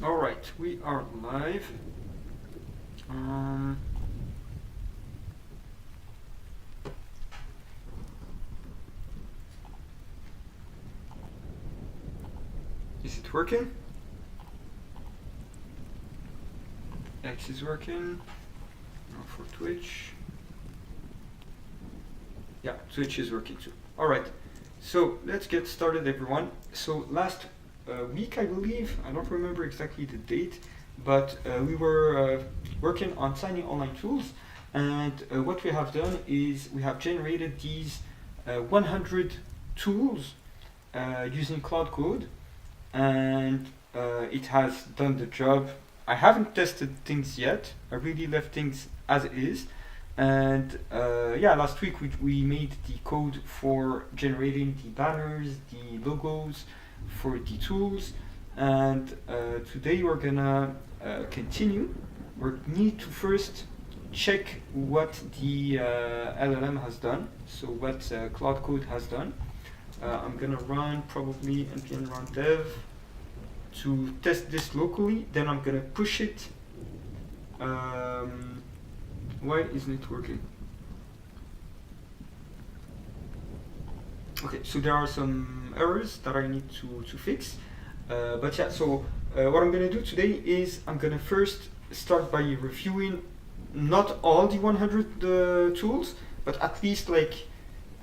All right, we are live. Is it working? X is working. Now for Twitch. Yeah, Twitch is working too. All right, so let's get started, everyone. So last week, I believe, I don't remember exactly the date, but we were working on Tiny-Online.Tools, and what we have done is we have generated these 100 tools using Claude Code, and it has done the job. I haven't tested things yet. I really left things as it is. And yeah, last week we made the code for generating the banners, the logos for the tools, and today we're gonna continue. We need to first check what the LLM has done, so what Claude Code has done. I'm gonna run probably npm run dev to test this locally, then I'm gonna push it. Why isn't it working? Okay, so there are some errors that I need to fix. But yeah, so what I'm gonna do today is I'm gonna first start by reviewing not all the 100 tools, but at least like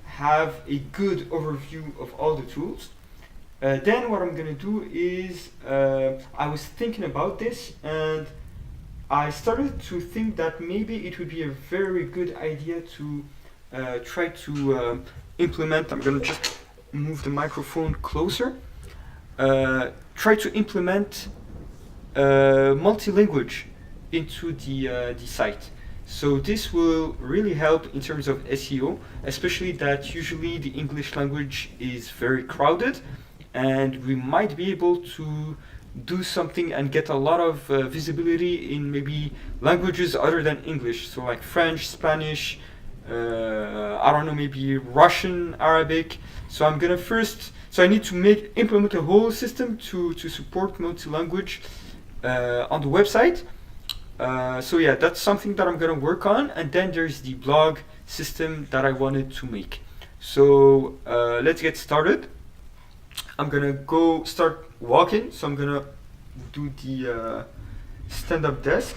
have a good overview of all the tools. Then what I'm gonna do is I was thinking about this, and I started to think that maybe it would be a very good idea to try to implement. I'm gonna just move the microphone closer. Try to implement multi-language into the site. So this will really help in terms of SEO, especially that usually the English language is very crowded, and we might be able to do something and get a lot of visibility in maybe languages other than English, so like French, Spanish, I don't know, maybe Russian, Arabic. So I'm gonna first, so I need to implement a whole system to support multi-language on the website. So yeah, that's something that I'm gonna work on, and then there's the blog system that I wanted to make. So let's get started. I'm gonna go start walking, so I'm gonna do the stand-up desk.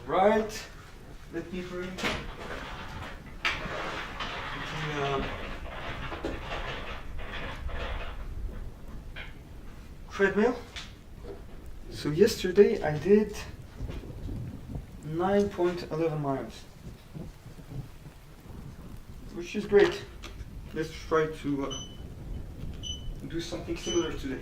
Right, let me bring the treadmill. So yesterday I did 9.11 miles, which is great. Let's try to do something similar today.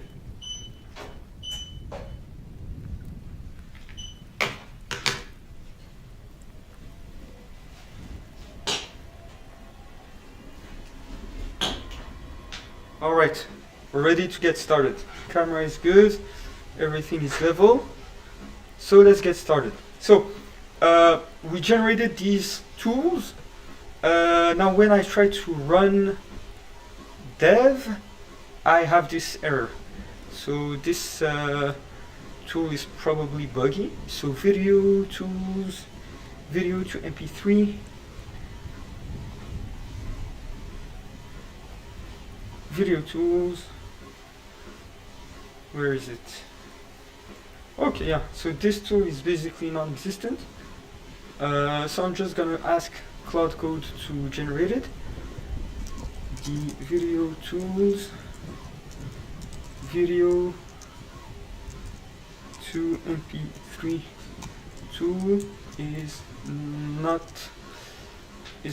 All right, we're ready to get started. Camera is good, everything is level. So let's get started. So we generated these tools. Now when I try to run dev, I have this error. So this tool is probably buggy. So video tools, video to MP3. Video tools, where is it? Okay, yeah, so this tool is basically non-existent. So I'm just gonna ask Claude Code to generate it. The video tools, video to MP3 tool is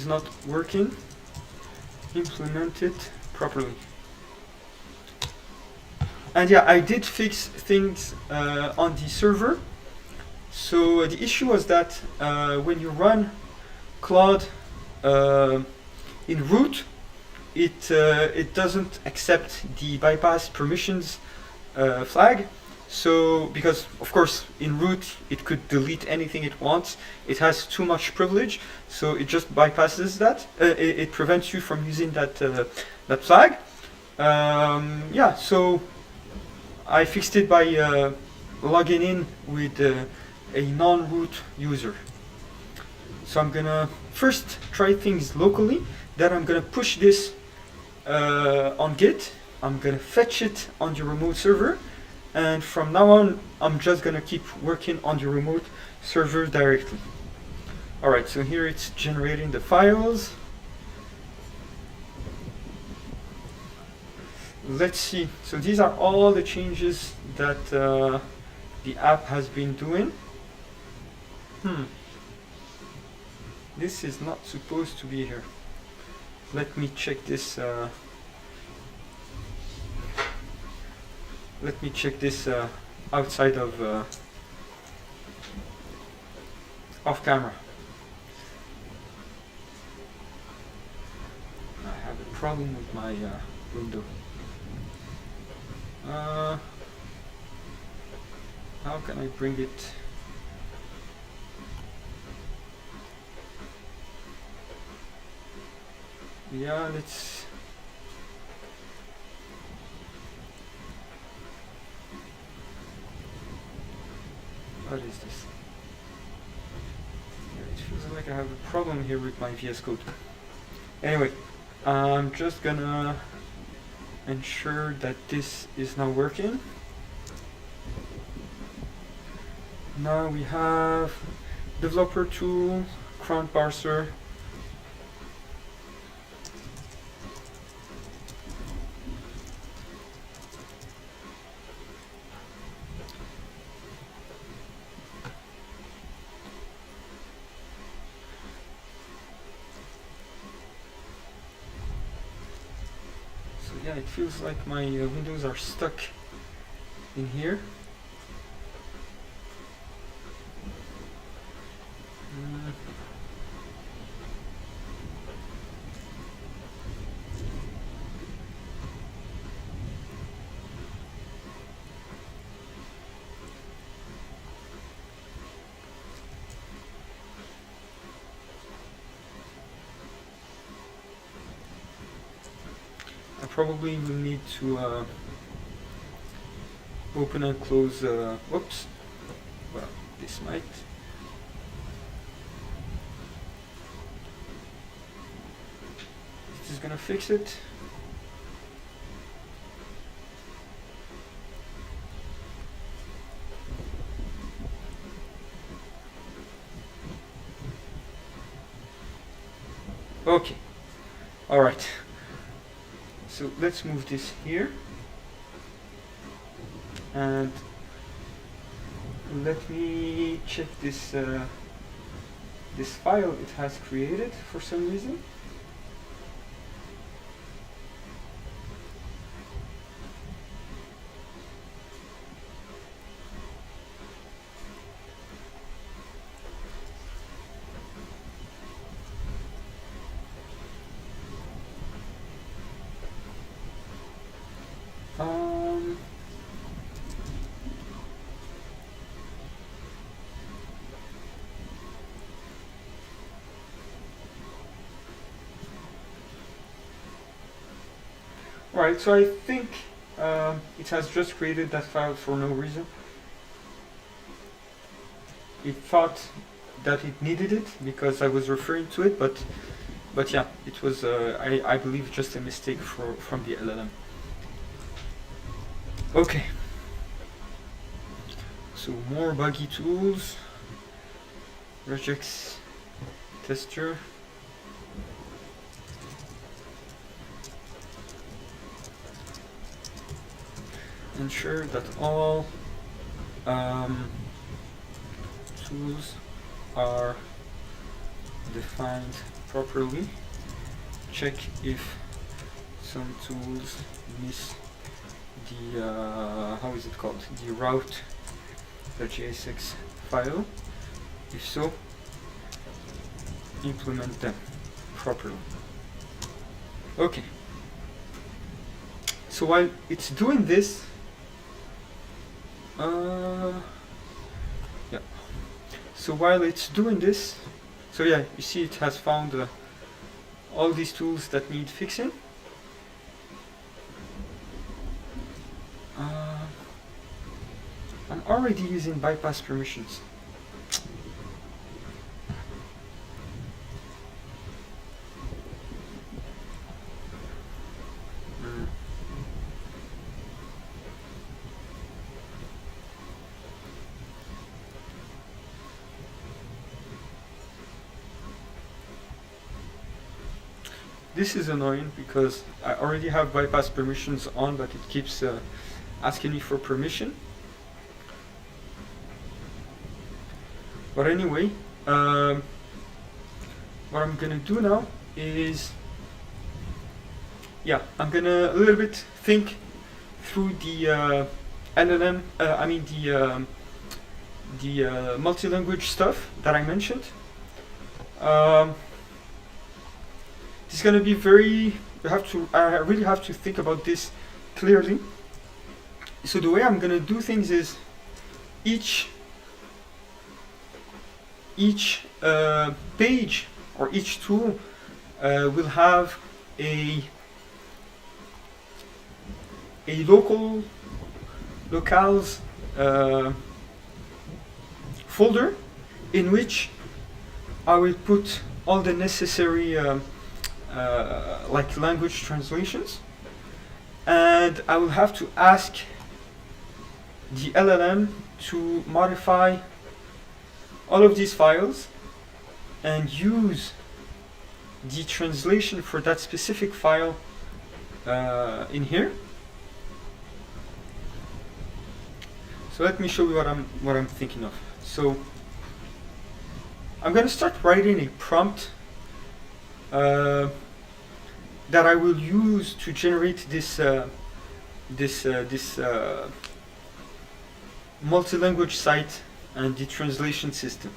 not working. Implement it properly. And yeah, I did fix things on the server. So the issue was that when you run Claude in root, it doesn't accept the bypass permissions flag. So because of course in root it could delete anything it wants, it has too much privilege, so it just bypasses that. It prevents you from using that that flag. Yeah, so I fixed it by logging in with a non-root user. So I'm gonna first try things locally, then I'm gonna push this on Git, I'm gonna fetch it on the remote server, and from now on I'm just gonna keep working on the remote server directly. Alright, so here it's generating the files. Let's see, so these are all the changes that the app has been doing. This is not supposed to be here. Let me check this. Let me check this outside of off camera. I have a problem with my window. How can I bring it? Yeah, let's. What is this? Yeah, it feels like I have a problem here with my VS Code. Anyway, I'm just gonna ensure that this is now working. Now we have developer tool, cron parser. Yeah, it feels like my windows are stuck in here. I probably will need to open and close, whoops, well, this might. This is gonna fix it. Okay, all right. So let's move this here, and let me check this this file it has created for some reason. Right, so I think it has just created that file for no reason. It thought that it needed it because I was referring to it, but yeah, it was I believe just a mistake from the LLM. Okay. So more buggy tools. Regex tester. Ensure that all tools are defined properly. Check if some tools miss the how is it called? The route.jsx file. If so, implement them properly. Okay, So while it's doing this, yeah. So while it's doing this, so yeah, you see it has found all these tools that need fixing. I'm already using bypass permissions. This is annoying because I already have bypass permissions on, but it keeps asking me for permission. But anyway, what I'm gonna do now is, yeah, I'm gonna a little bit think through the LLM. The multi-language stuff that I mentioned. It's gonna be very. I really have to think about this clearly. So the way I'm gonna do things is each page or each tool will have a locales folder in which I will put all the necessary like language translations, and I will have to ask the LLM to modify all of these files and use the translation for that specific file in here. So let me show you what I'm thinking of. So I'm going to start writing a prompt that I will use to generate this multi-language site and the translation system.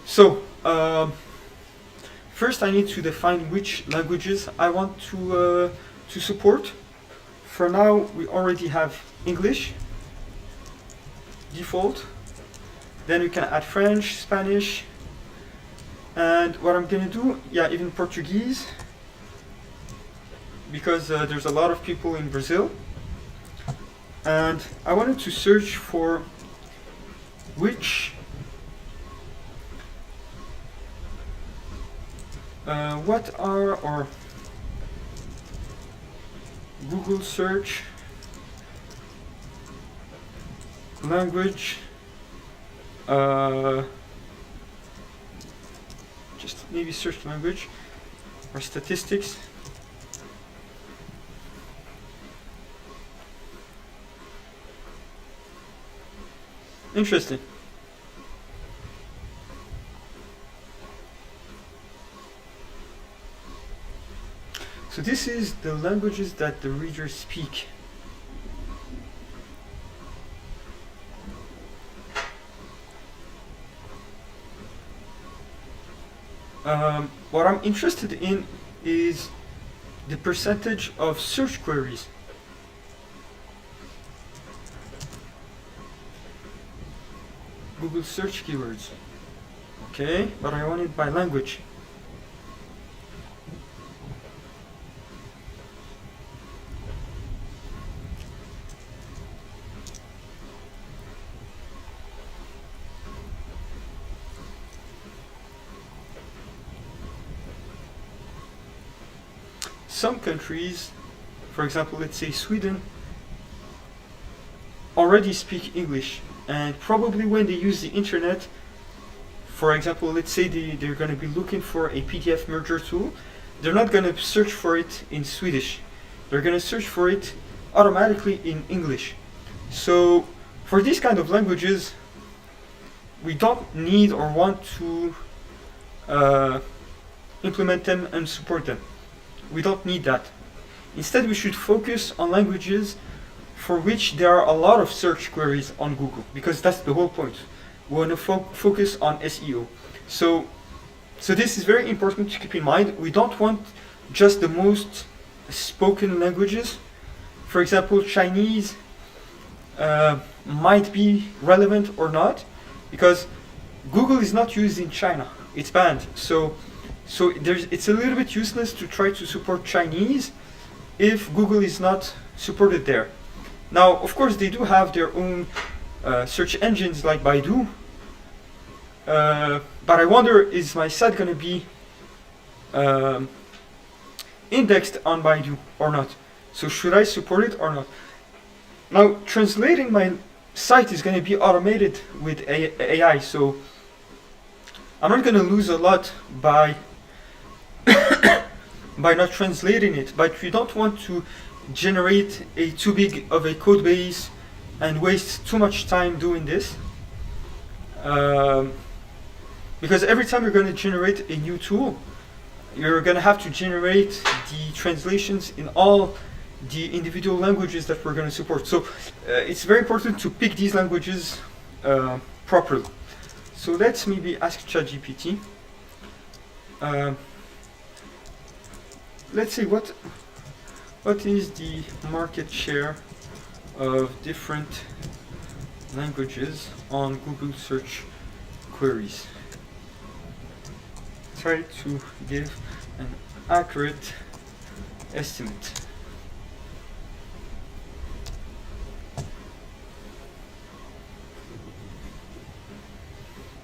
So first I need to define which languages I want to support. For now we already have English default, then we can add French, Spanish, and what I'm gonna do, yeah, even Portuguese, because there's a lot of people in Brazil, and I wanted to search for which what are, or Google search language, just maybe search language or statistics. Interesting. So this is the languages that the readers speak. What I'm interested in is the percentage of search queries. Google search keywords. Okay, but I want it by language. Some countries, for example, let's say Sweden, already speak English, and probably when they use the internet, for example, let's say they're going to be looking for a PDF merger tool, they're not going to search for it in Swedish. They're going to search for it automatically in English. So for these kind of languages, we don't need or want to implement them and support them. We don't need that. Instead, we should focus on languages for which there are a lot of search queries on Google, because that's the whole point. We want to focus on SEO. So this is very important to keep in mind. We don't want just the most spoken languages. for example, Chinese might be relevant or not, because Google is not used in China. It's banned. So it's a little bit useless to try to support Chinese if Google is not supported there. Now, of course, they do have their own search engines like Baidu, but I wonder, is my site going to be indexed on Baidu or not? So should I support it or not? Now, translating my site is going to be automated with AI, so I'm not going to lose a lot by by not translating it, but we don't want to generate a too big of a code base and waste too much time doing this. Because every time you're going to generate a new tool, you're going to have to generate the translations in all the individual languages that we're going to support. So it's very important to pick these languages properly. So let's maybe ask ChatGPT. Let's see what is the market share of different languages on Google search queries. Try to give an accurate estimate.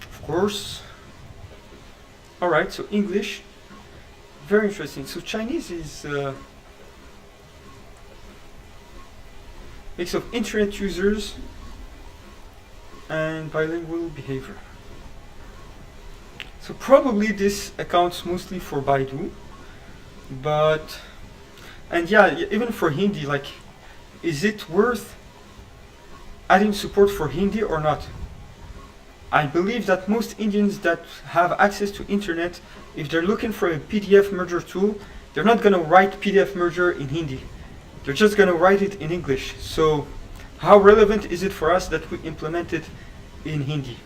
Of course. Alright, so English. Very interesting. So Chinese is mix of internet users and bilingual behavior. So probably this accounts mostly for Baidu, but, and yeah, even for Hindi, like, is it worth adding support for Hindi or not? I believe that most Indians that have access to internet, if they're looking for a PDF merger tool, they're not going to write PDF merger in Hindi. They're just going to write it in English. So how relevant is it for us that we implement it in Hindi?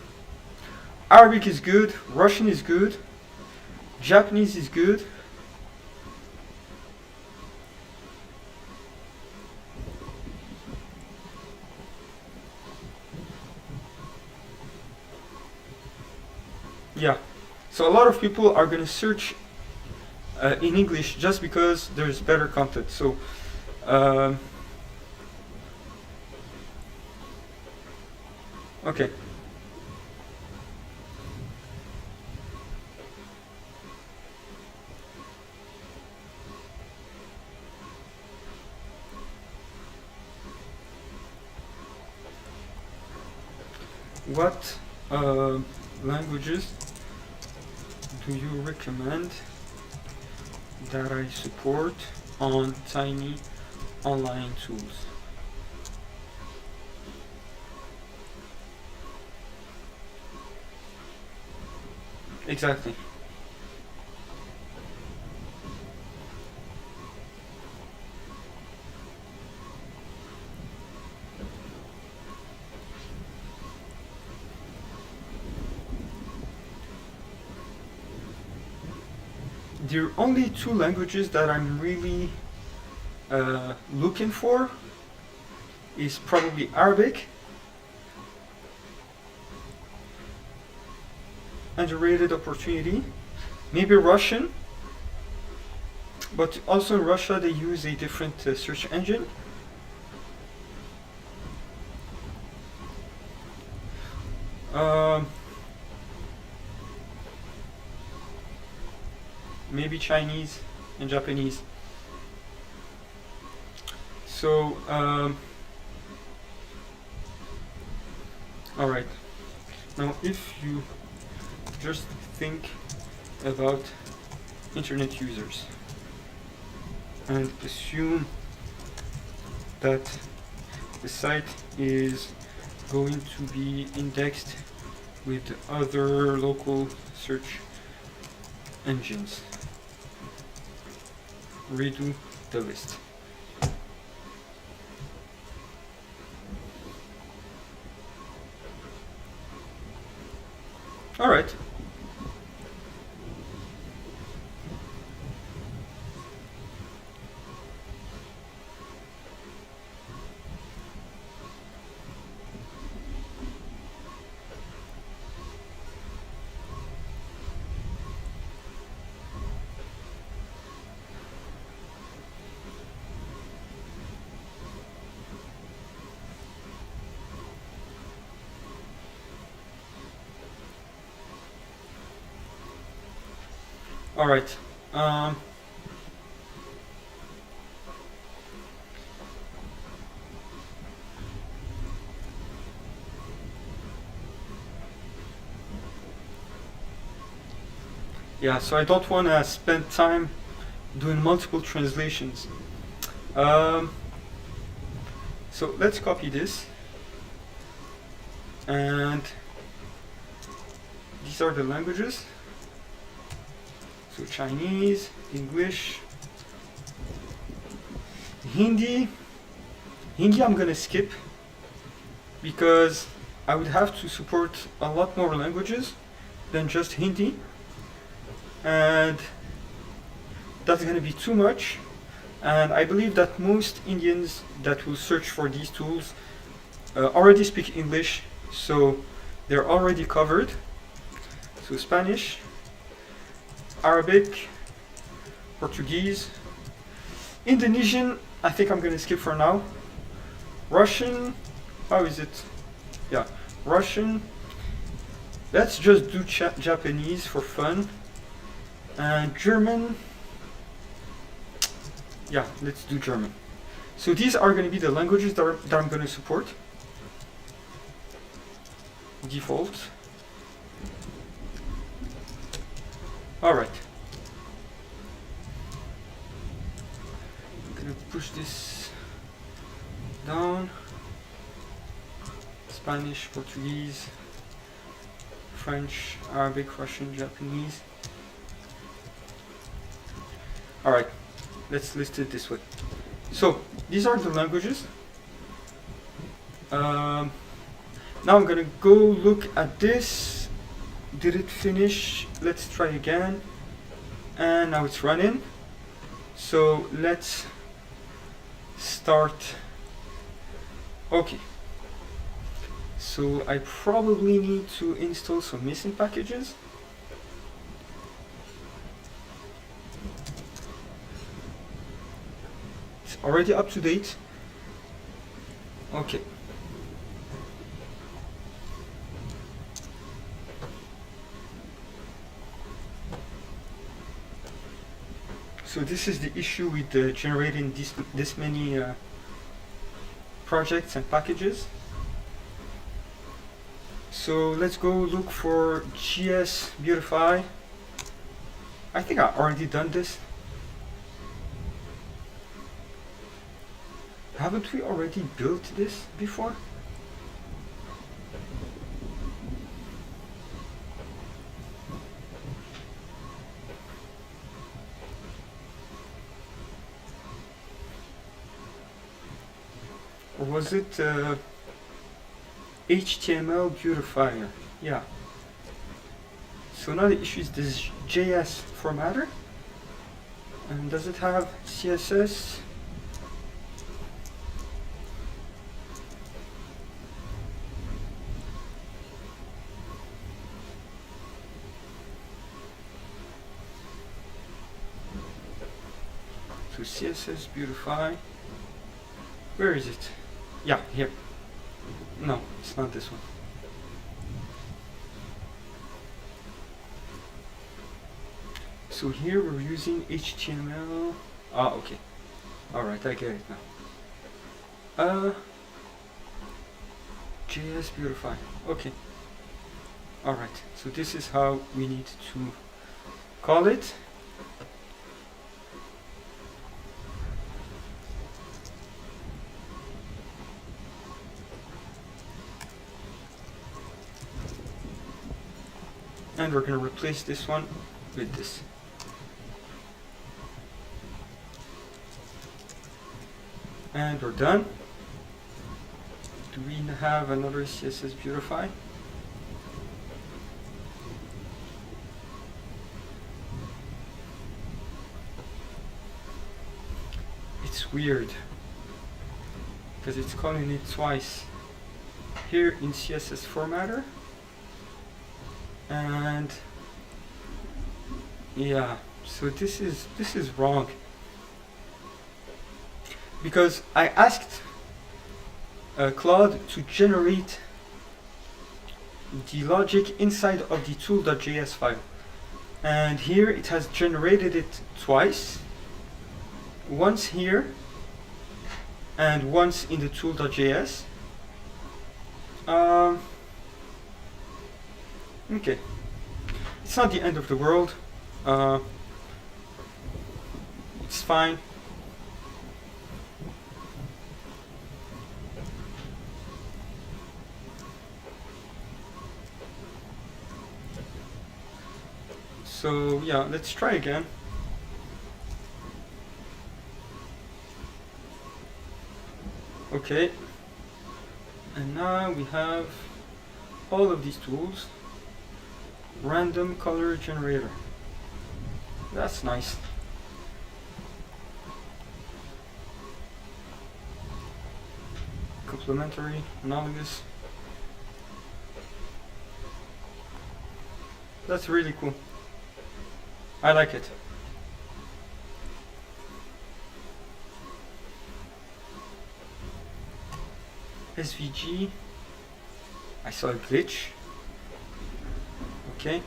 Arabic is good, Russian is good, Japanese is good. Yeah, so a lot of people are going to search in English just because there's better content. So okay. What languages do you recommend that I support on Tiny-Online.Tools? Exactly. There are only two languages that I'm really looking for is probably Arabic, underrated opportunity, maybe Russian, but also in Russia they use a different search engine. Maybe Chinese and Japanese. So, all right. Now, if you just think about internet users and assume that the site is going to be indexed with other local search engines. Redo the list. All right. All right. Yeah, so I don't want to spend time doing multiple translations. So let's copy this, and these are the languages. So Chinese, English, Hindi. Hindi I'm gonna skip because I would have to support a lot more languages than just Hindi, and that's gonna be too much. And I believe that most Indians that will search for these tools already speak English, so they're already covered. So Spanish, Arabic, Portuguese, Indonesian, I think I'm gonna skip for now. Russian, how is it? Yeah, Russian. Let's just do Japanese for fun. And German, yeah, let's do German. So these are going to be the languages that I'm going to support. Default. Alright. I'm going to push this down. Spanish, Portuguese, French, Arabic, Russian, Japanese. Alright. Let's list it this way. So these are the languages. Now I'm gonna go look at this. Did it finish? Let's try again. And now it's running. So let's start. Okay. So I probably need to install some missing packages. Already up to date. Okay. So this is the issue with generating this many projects and packages. So let's go look for GS Beautify. I think I already done this. Haven't we already built this before? Or was it HTML beautifier? Yeah. So now the issue is this JS formatter. And does it have CSS? So CSS beautify. Where is it? Yeah, here. No, it's not this one. So here we're using HTML. Ah, okay. Alright, I get it now. JS beautify. Okay. Alright, so this is how we need to call it. And we're going to replace this one with this. And we're done. Do we have another CSS beautify? It's weird because it's calling it twice. Here in CSS formatter. And yeah, so this is wrong because I asked Claude to generate the logic inside of the tool.js file, and here it has generated it twice, once here and once in the tool.js. Okay, it's not the end of the world. It's fine. So yeah, let's try again. Okay, and now we have all of these tools. Random color generator. That's nice. Complementary, analogous. That's really cool. I like it. SVG. I saw a glitch. Okay.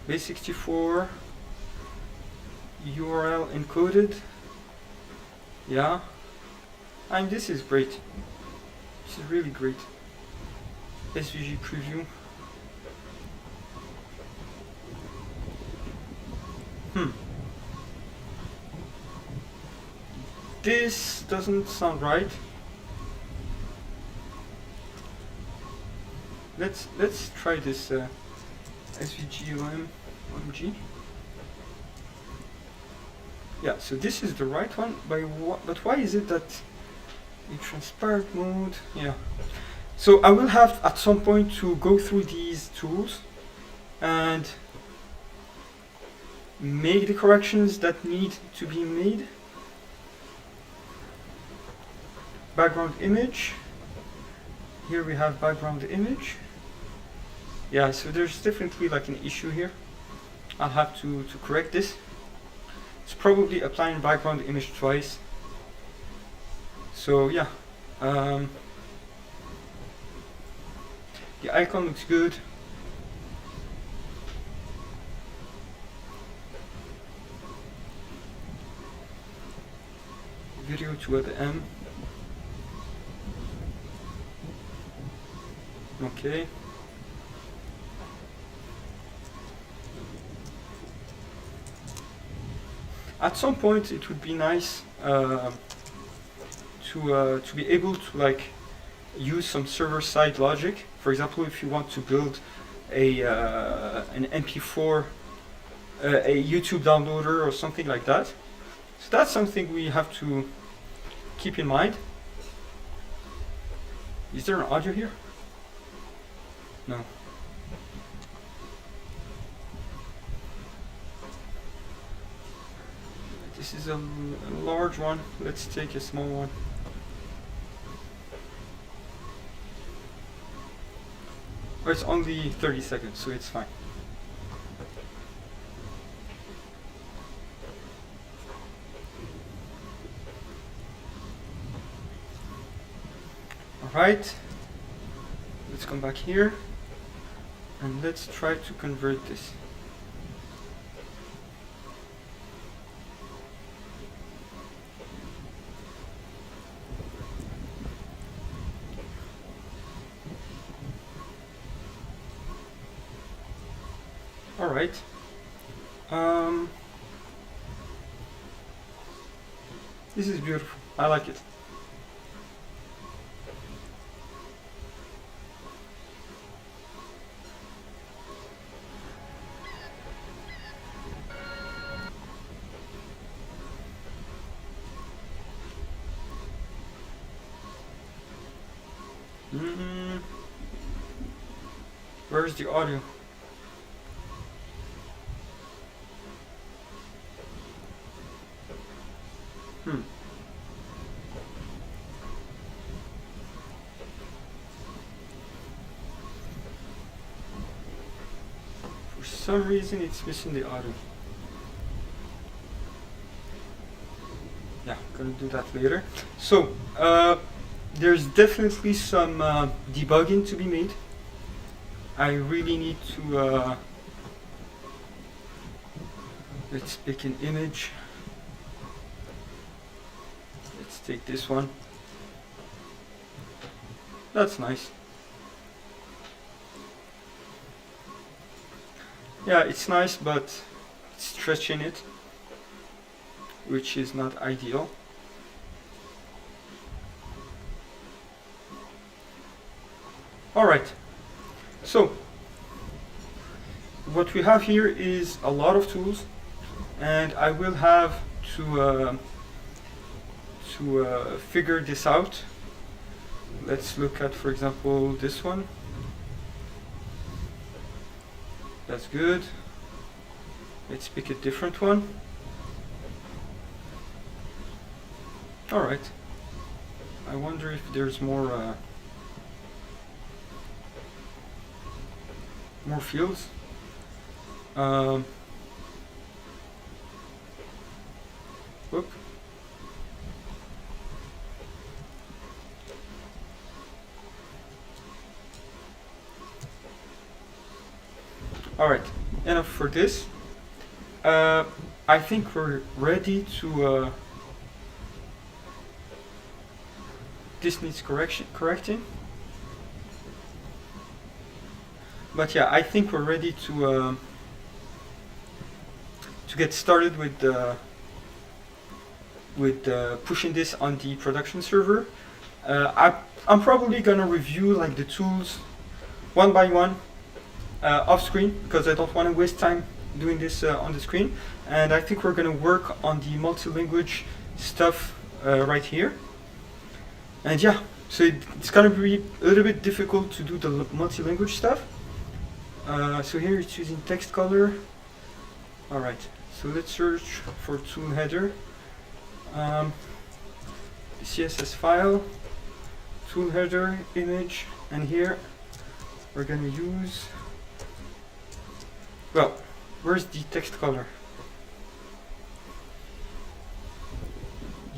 Base64. URL encoded. Yeah. And this is great. This is really great. SVG preview. This doesn't sound right. Let's try this SVG OMG. Yeah, so this is the right one, but why is it that in transparent mode? Yeah. So I will have at some point to go through these tools and make the corrections that need to be made. Background image. Here we have background image. Yeah, so there's definitely like an issue here. I'll have to correct this. It's probably applying background image twice. So yeah. The icon looks good. Video to the M. Okay. At some point, it would be nice to be able to like use some server-side logic. For example, if you want to build an MP4, a YouTube downloader, or something like that. So that's something we have to keep in mind. Is there an audio here? No. This is a large one. Let's take a small one. Oh, it's only 30 seconds, so it's fine. Alright. Let's come back here. And let's try to convert this. All right. This is beautiful. I like it. Where's the audio? For some reason it's missing the audio. Yeah, gonna do that later. So there's definitely some debugging to be made. I really need to let's pick an image. Let's take this one. That's nice. Yeah, it's nice, but it's stretching it, which is not ideal. Alright, so what we have here is a lot of tools, and I will have to figure this out. Let's look at, for example, this one. That's good. Let's pick a different one. Alright. I wonder if there's more fields. Whoop. Alright, enough for this. I think we're ready to this needs correcting. But yeah, I think we're ready to get started with pushing this on the production server. I'm probably gonna review like the tools one by one off screen, because I don't want to waste time doing this on the screen. And I think we're gonna work on the multi-language stuff right here. And yeah, so it's gonna be a little bit difficult to do the multi-language stuff. So here it's using text color. Alright, so let's search for tool header. The CSS file, tool header, image, and here we're gonna use, well, where's the text color?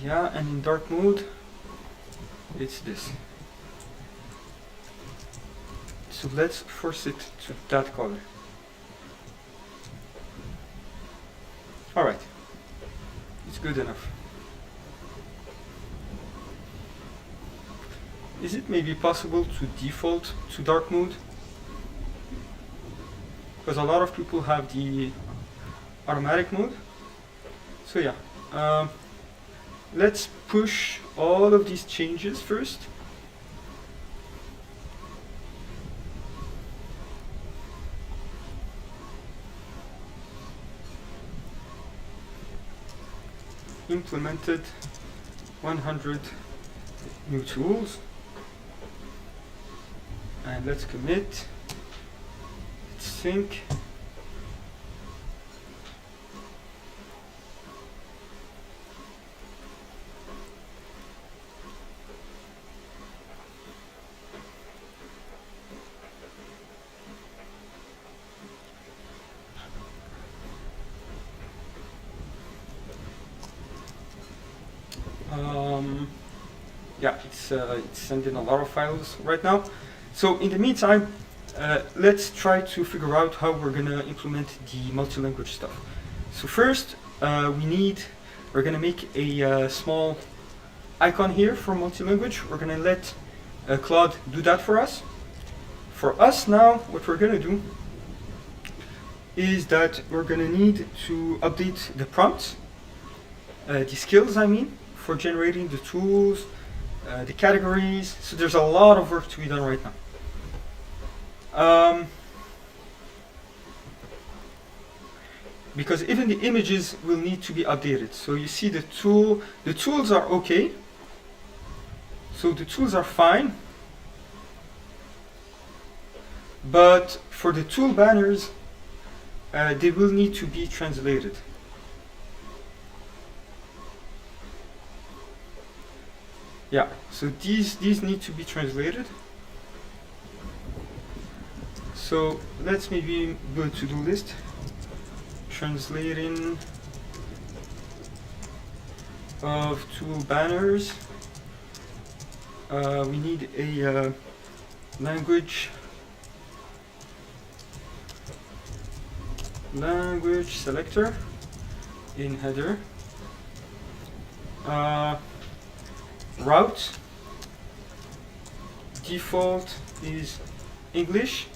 Yeah, and in dark mode, it's this. So let's force it to that color. Alright, it's good enough. Is it maybe possible to default to dark mode? Because a lot of people have the automatic mode. So yeah, let's push all of these changes first. Implemented 100 new tools, and let's commit. Let's sync. Yeah, it's sending a lot of files right now. So in the meantime, let's try to figure out how we're gonna implement the multi-language stuff. So first, we're gonna make a small icon here for multi-language. We're gonna let Claude do that for us. For us now, what we're gonna do is that we're gonna need to update the prompts, the skills I mean, for generating the tools, the categories. So there's a lot of work to be done right now. Because even the images will need to be updated. So you see the tools are okay. So the tools are fine. But for the tool banners, they will need to be translated. Yeah, so these need to be translated. So let's maybe do a to-do list. Translating of tool banners. We need a language language selector in header. Route default is English.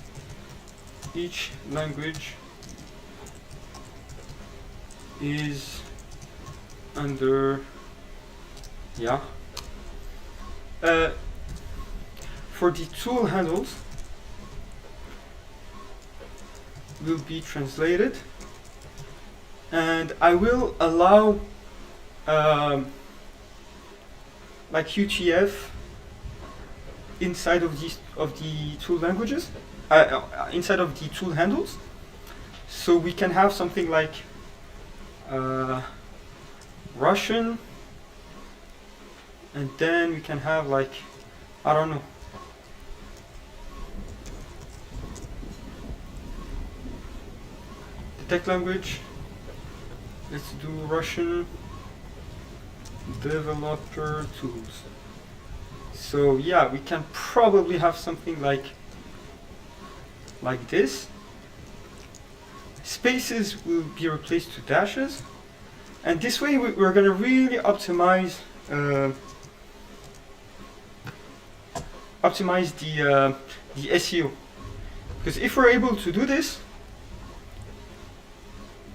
Each language is under, yeah. For the tool handles will be translated, and I will allow like UTF inside of the tool languages, inside of the tool handles, so we can have something like Russian, and then we can have like, I don't know, the tech language. Let's do Russian developer tools. So yeah, we can probably have something like this. Spaces will be replaced to dashes, and this way we're going to really optimize the SEO, because if we're able to do this,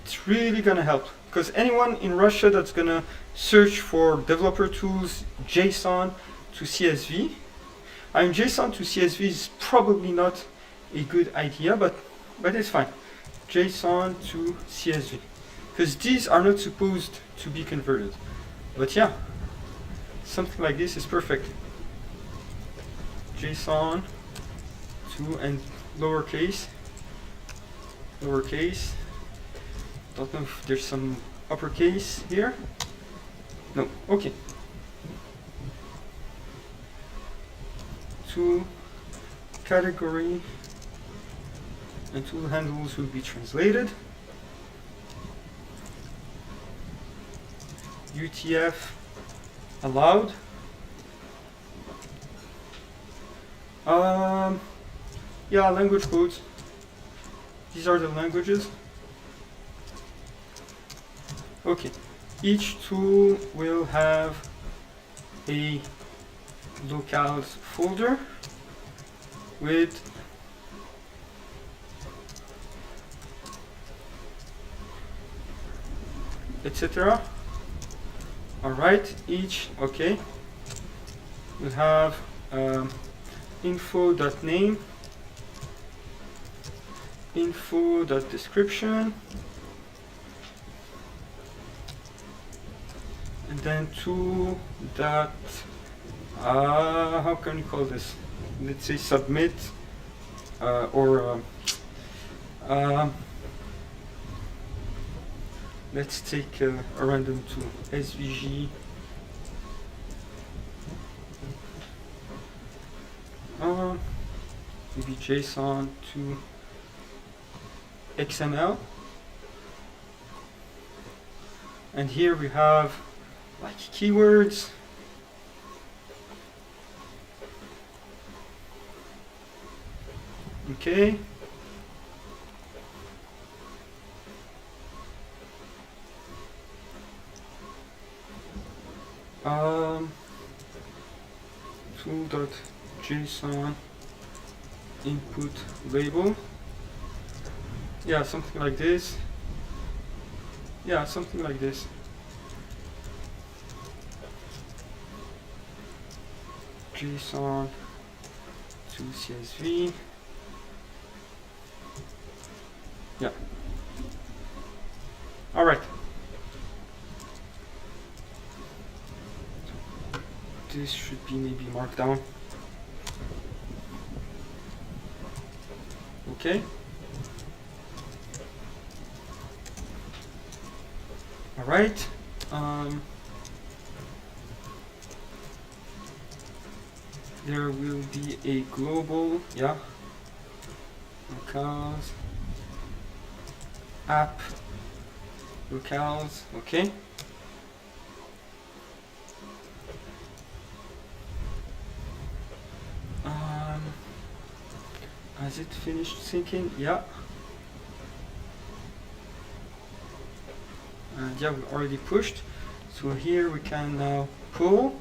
it's really going to help. Because anyone in Russia that's going to search for developer tools JSON to CSV, JSON to CSV is probably not a good idea, but it's fine. JSON to CSV, because these are not supposed to be converted. But yeah, something like this is perfect. JSON to, and lowercase. Don't know if there's some uppercase here. No, okay. To category and tool handles will be translated. UTF allowed. Yeah, language codes. These are the languages. Okay, each tool will have a locales folder with etc. Alright, each, okay, will have info.name, info.description, and then tool that, how can you call this? Let's say submit, or let's take a random tool, SVG, maybe JSON to XML, and here we have like keywords, okay. Tool.json input label. Yeah, something like this. Yeah, something like this. JSON to CSV. Yeah. All right. This should be maybe marked down. Okay. All right. There will be a global, yeah, locales, app, locales, okay. Has it finished syncing? Yeah. And yeah, we already pushed. So here we can now pull.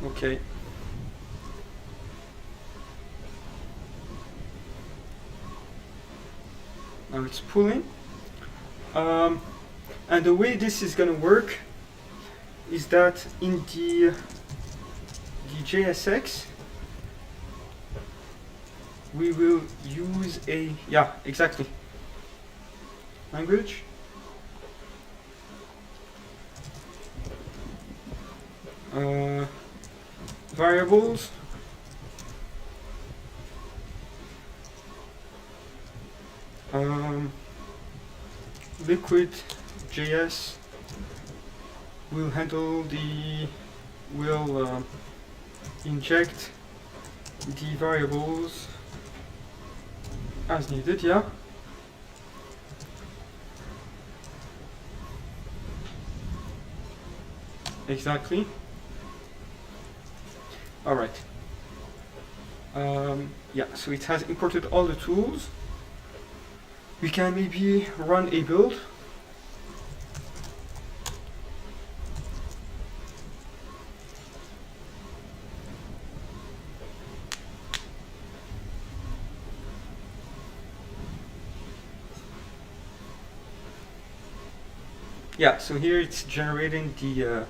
Okay. Now it's pulling. And the way this is going to work is that in the JSX, we will use a, yeah, exactly, language. Variables. Liquid.js will handle will inject the variables as needed, yeah. Exactly. All right. Yeah, so it has imported all the tools. We can maybe run a build. Yeah, so here it's generating the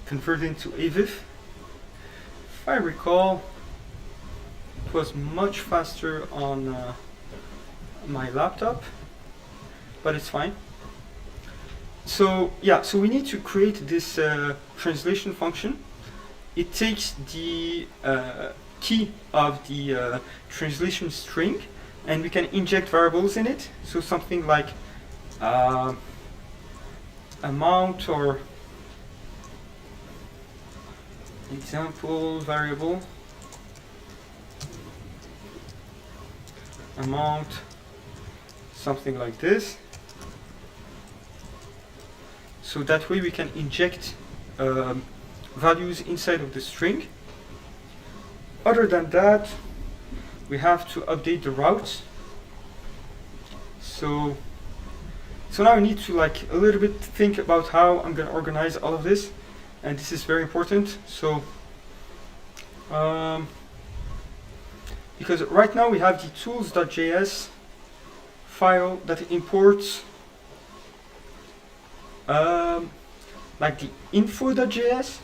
converting to AVIF. If I recall, it was much faster on my laptop, but it's fine. So yeah, so we need to create this translation function. It takes the key of the translation string, and we can inject variables in it. So something like amount or example variable, amount, something like this. So that way we can inject values inside of the string. Other than that, we have to update the routes. So now I need to like a little bit think about how I'm going to organize all of this, and this is very important. So because right now we have the tools.js file that imports like the info.js,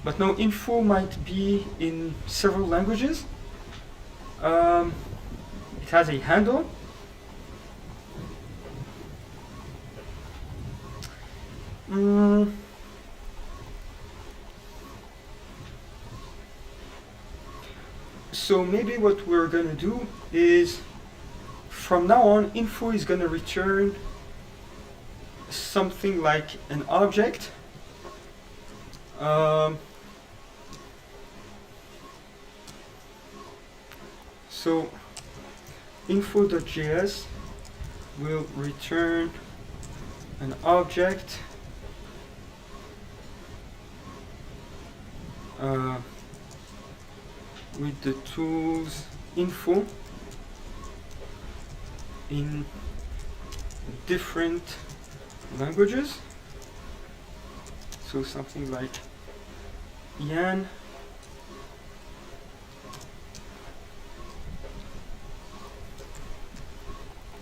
but no, info might be in several languages. It has a handle. So maybe what we're going to do is, from now on, info is going to return something like an object. So info.js will return an object with the tools info in different languages. So something like Yan,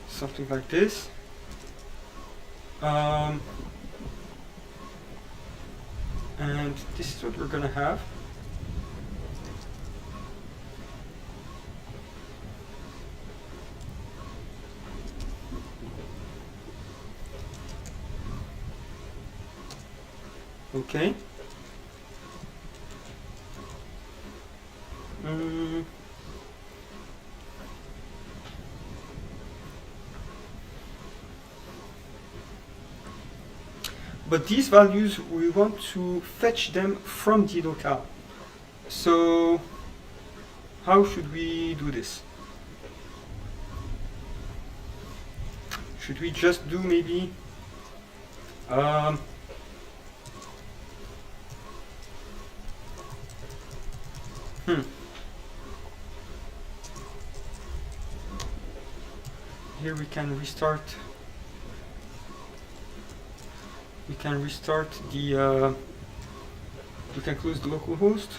something like this. And this is what we're gonna have. Okay. But these values, we want to fetch them from the locale. So how should we do this? Should we just do maybe here we can restart. We can restart the. We can close the local host,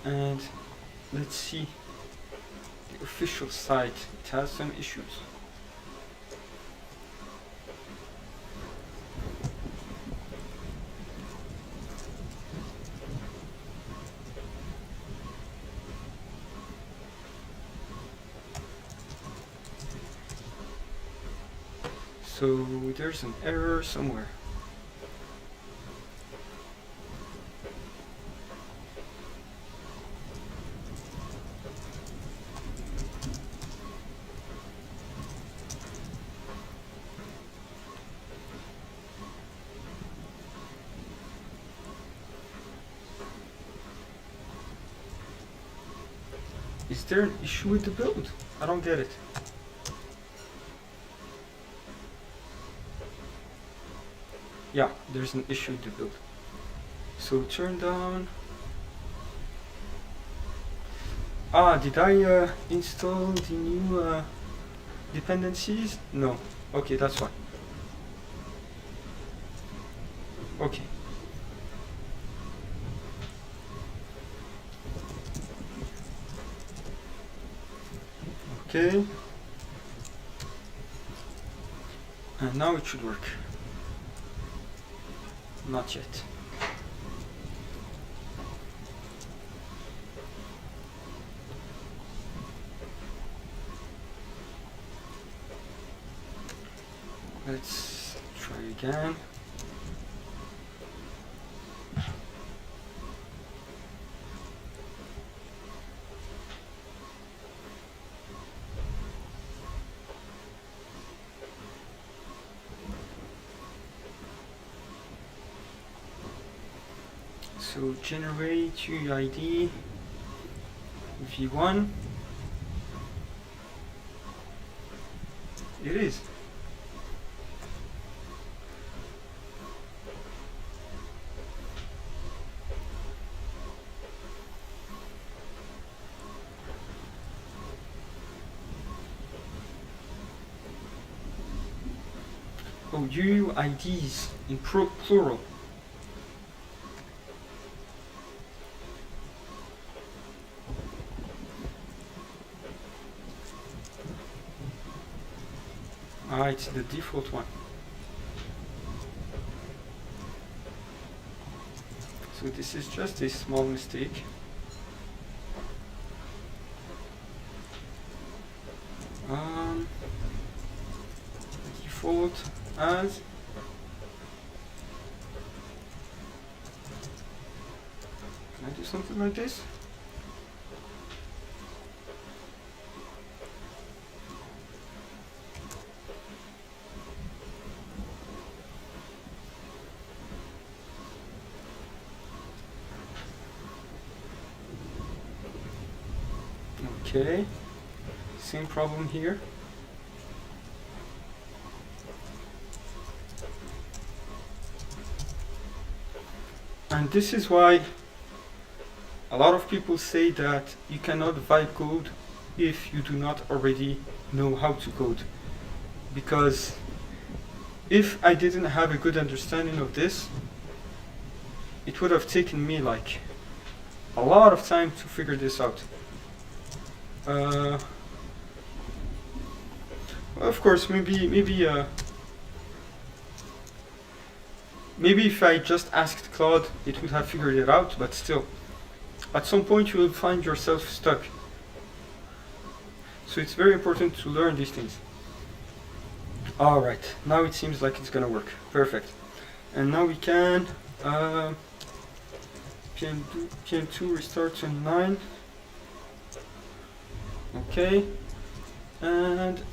and let's see the official site. It has some issues. So there's an error somewhere. Is there an issue with the build? I don't get it. Yeah, there's an issue with the build. So turn down. Ah, did I install the new dependencies? No. Okay, that's fine. Okay. Okay. And now it should work. Not yet. Let's try again. So generate UID v1. It is. Oh, UIDs in plural. Ah, it's the default one. So this is just a small mistake. Default as. Can I do something like this? Okay, same problem here. And this is why a lot of people say that you cannot vibe code if you do not already know how to code. Because if I didn't have a good understanding of this, it would have taken me like a lot of time to figure this out. Well, of course, maybe if I just asked Claude, it would have figured it out. But still, at some point you will find yourself stuck. So it's very important to learn these things. All right, now it seems like it's gonna work. Perfect. And now we can PM2 restart to 9. Okay, and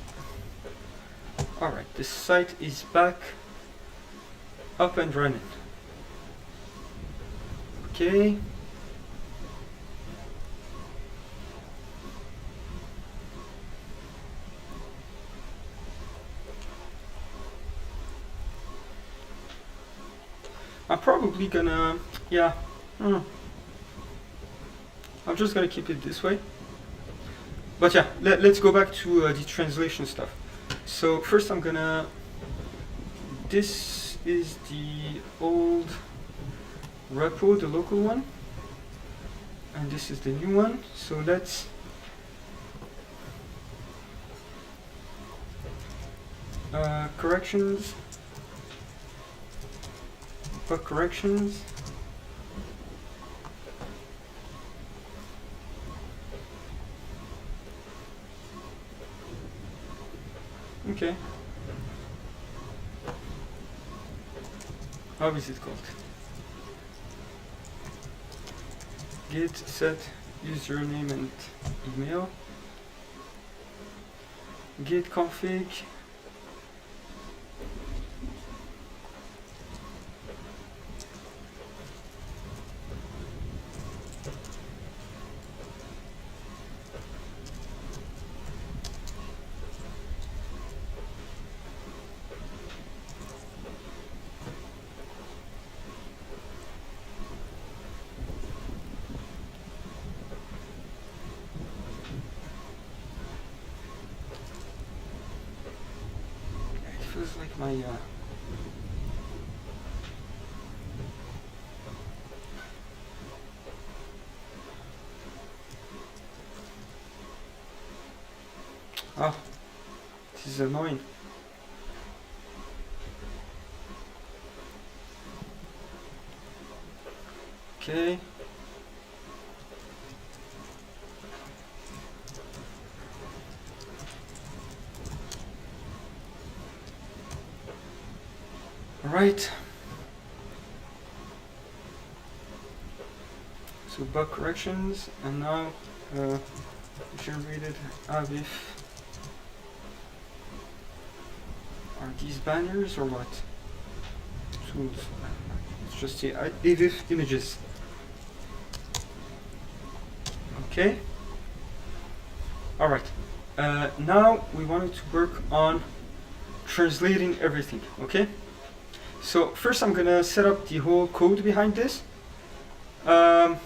alright, this site is back up and running. Okay. I'm probably gonna, yeah, I'm just gonna keep it this way. But yeah, let's go back to the translation stuff. So first I'm gonna, this is the old repo, the local one, and this is the new one. So let's corrections, bug corrections. Okay. How is it called? Git set username and email. Git config. Feels like my oh, this is annoying. Okay. Right. So bug corrections, and now generated avif. Are these banners or what? Tools. Let's just say avif images. Okay. All right. Now we wanted to work on translating everything. Okay. So first I'm gonna set up the whole code behind this. I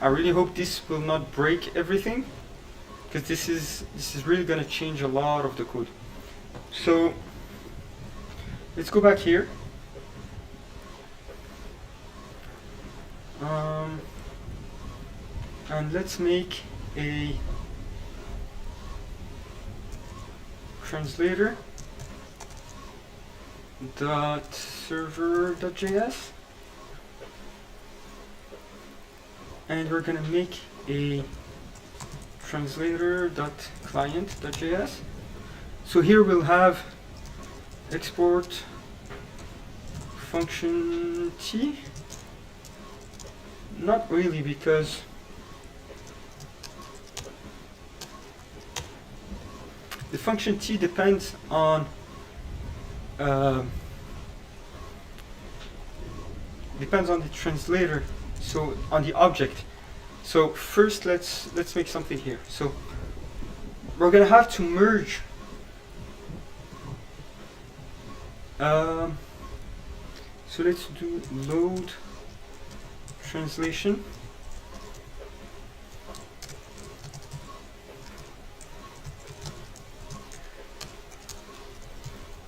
really hope this will not break everything, because this is really gonna change a lot of the code. So let's go back here. And let's make a translator .server.js, and we're gonna make a translator.client.js. So here we'll have export function T. Not really, because the function T depends on the translator, so on the object. So first let's make something here. So we're gonna have to merge so let's do load translation,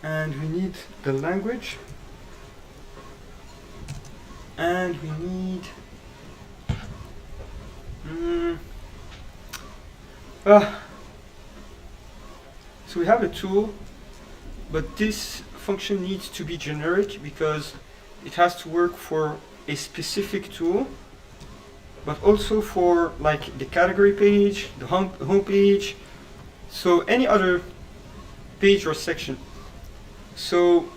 and we need the language, and we need so we have a tool, but this function needs to be generic because it has to work for a specific tool, but also for like the category page, the home page, so any other page or section. So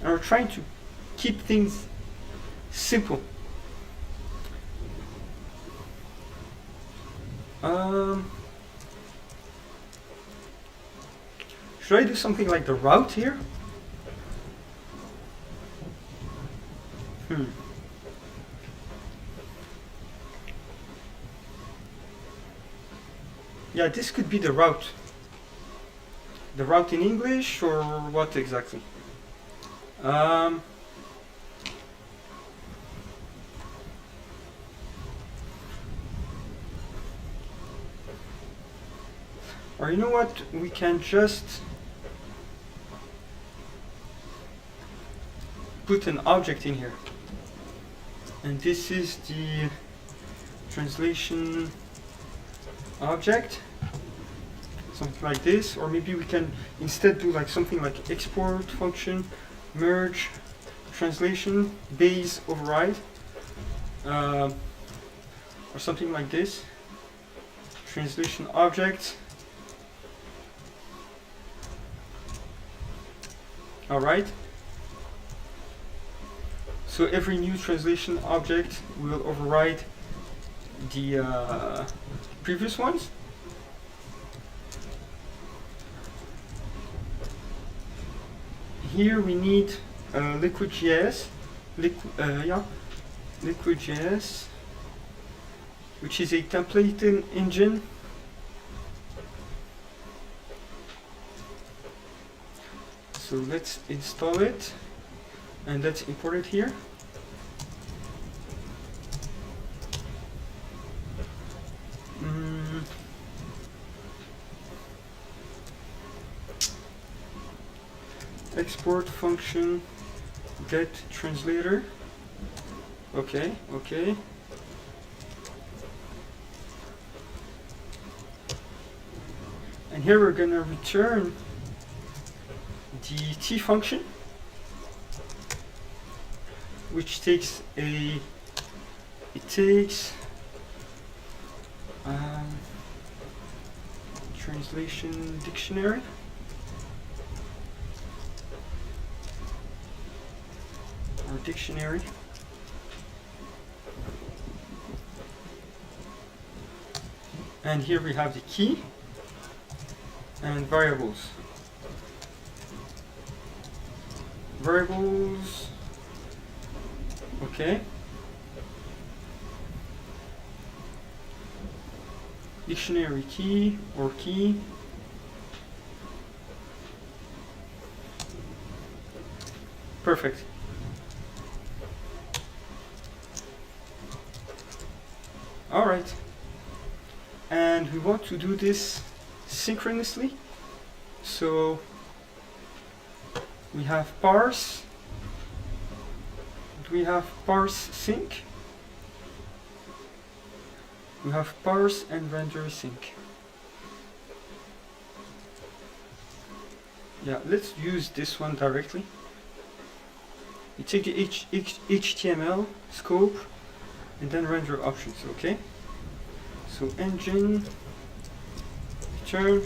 we're trying to keep things simple. Should I do something like the route here? yeah, this could be the route. The route in English, or what exactly? Or you know what? We can just put an object in here. And this is the translation object. Something like this. Or maybe we can instead do like something like export function, merge, translation, base override. Or something like this. Translation object. Alright. So every new translation object will override the previous ones. Here we need Liquid.js, Liquid.js, which is a templating engine. So let's install it and let's import it here. Export function get translator. Okay. And here we're gonna return the T function, which takes translation dictionary. Or dictionary. And here we have the key and variables. Okay. Dictionary key or key. Perfect. All right. And we want to do this synchronously. So we have parse. Do we have parse sync? We have parse and render sync. Yeah, let's use this one directly. You take the HTML scope and then render options, okay? So engine, return,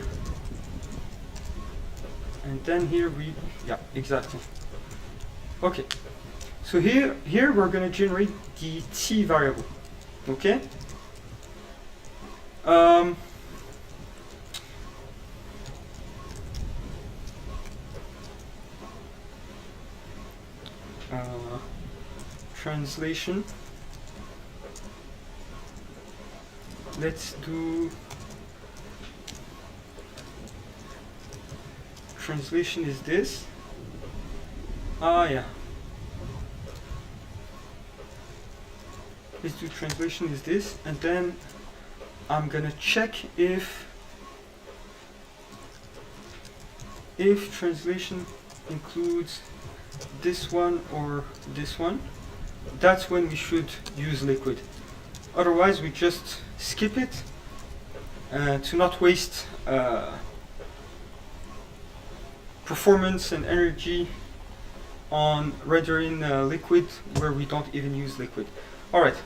and then here yeah, exactly. Okay, so here we're gonna generate the T variable, okay? Translation. Let's do translation is this. Yeah. Let's do translation is this, and then I'm gonna check if translation includes this one or this one. That's when we should use liquid. Otherwise we just skip it to not waste performance and energy on rendering liquid where we don't even use liquid. Alright,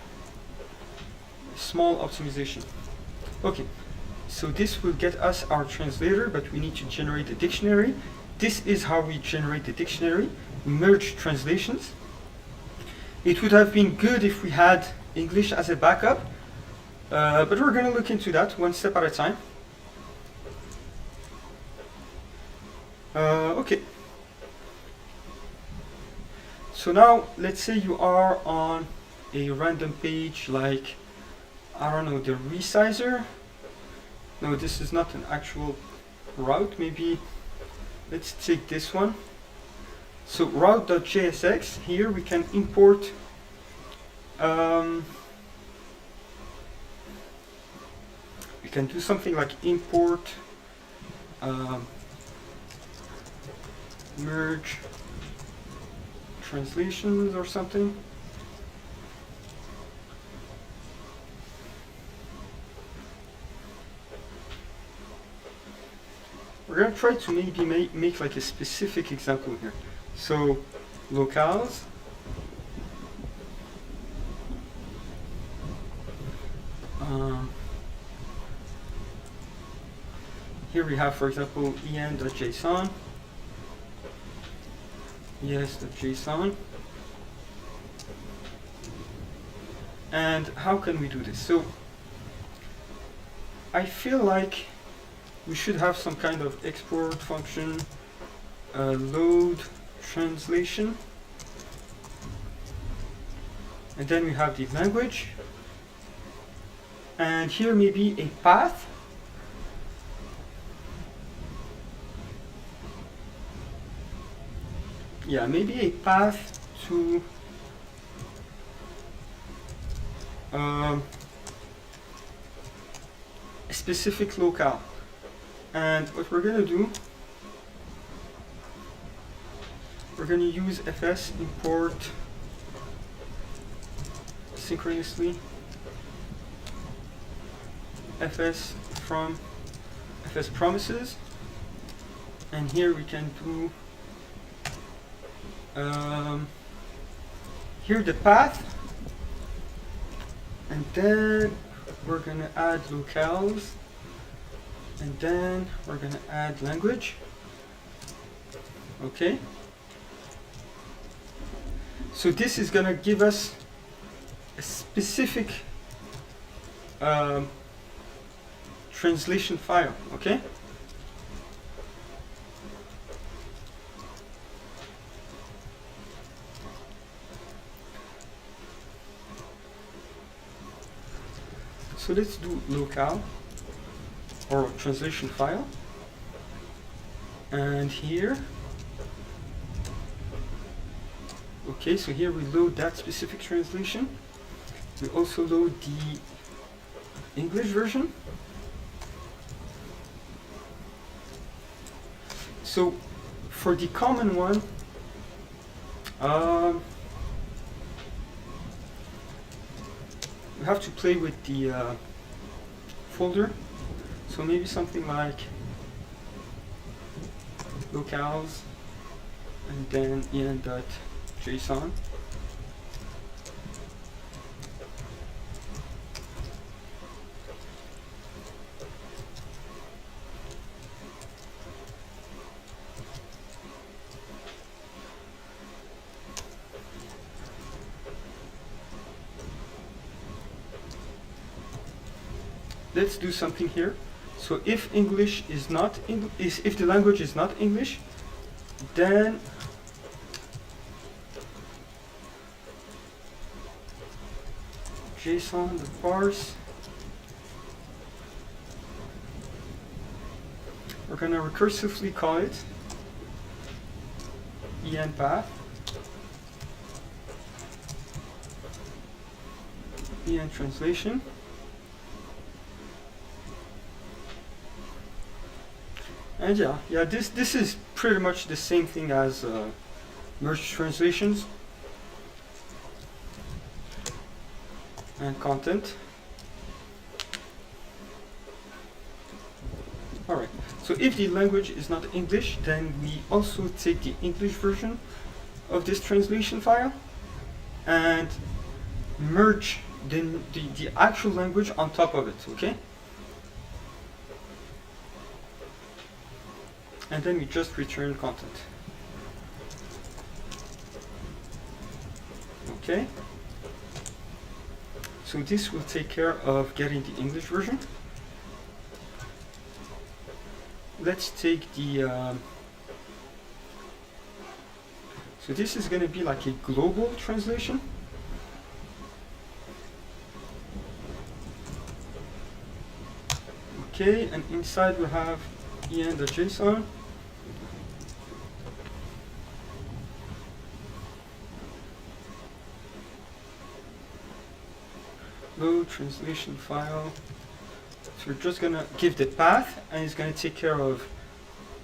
small optimization. Okay, so this will get us our translator, but we need to generate a dictionary. This is how we generate the dictionary. We merge translations. It would have been good if we had English as a backup, but we're going to look into that one step at a time. Okay. So now, let's say you are on a random page like, I don't know, the resizer, No, this is not an actual route. Maybe let's take this one. So route.jsx, here we can import we can do something like import merge translations or something. We're going to try to maybe make like a specific example here. So locales, here we have, for example, en.json, yes.json. And how can we do this? So I feel like we should have some kind of export function, load translation, and then we have the language, and here maybe a path. Yeah, maybe a path to a specific locale. And what we're going to do, we're going to use fs import synchronously fs from fs promises, and here we can do here the path, and then we're going to add locales, and then we're going to add language. Okay, so this is going to give us a specific translation file. Okay, so let's do locale or translation file, and here, okay, so here we load that specific translation. We also load the English version. So for the common one, we have to play with the folder. So maybe something like locales and then en.json. Let's do something here. So if English is not if the language is not English, then JSON the parse. We're gonna recursively call it en path, en translation. And yeah, this is pretty much the same thing as merge translations and content. Alright, so if the language is not English, then we also take the English version of this translation file and merge the actual language on top of it, okay? And then we just return content. Okay. So this will take care of getting the English version. Let's take the so this is going to be like a global translation. Okay, and inside we have en.json. Load translation file. So we're just gonna give the path, and it's gonna take care of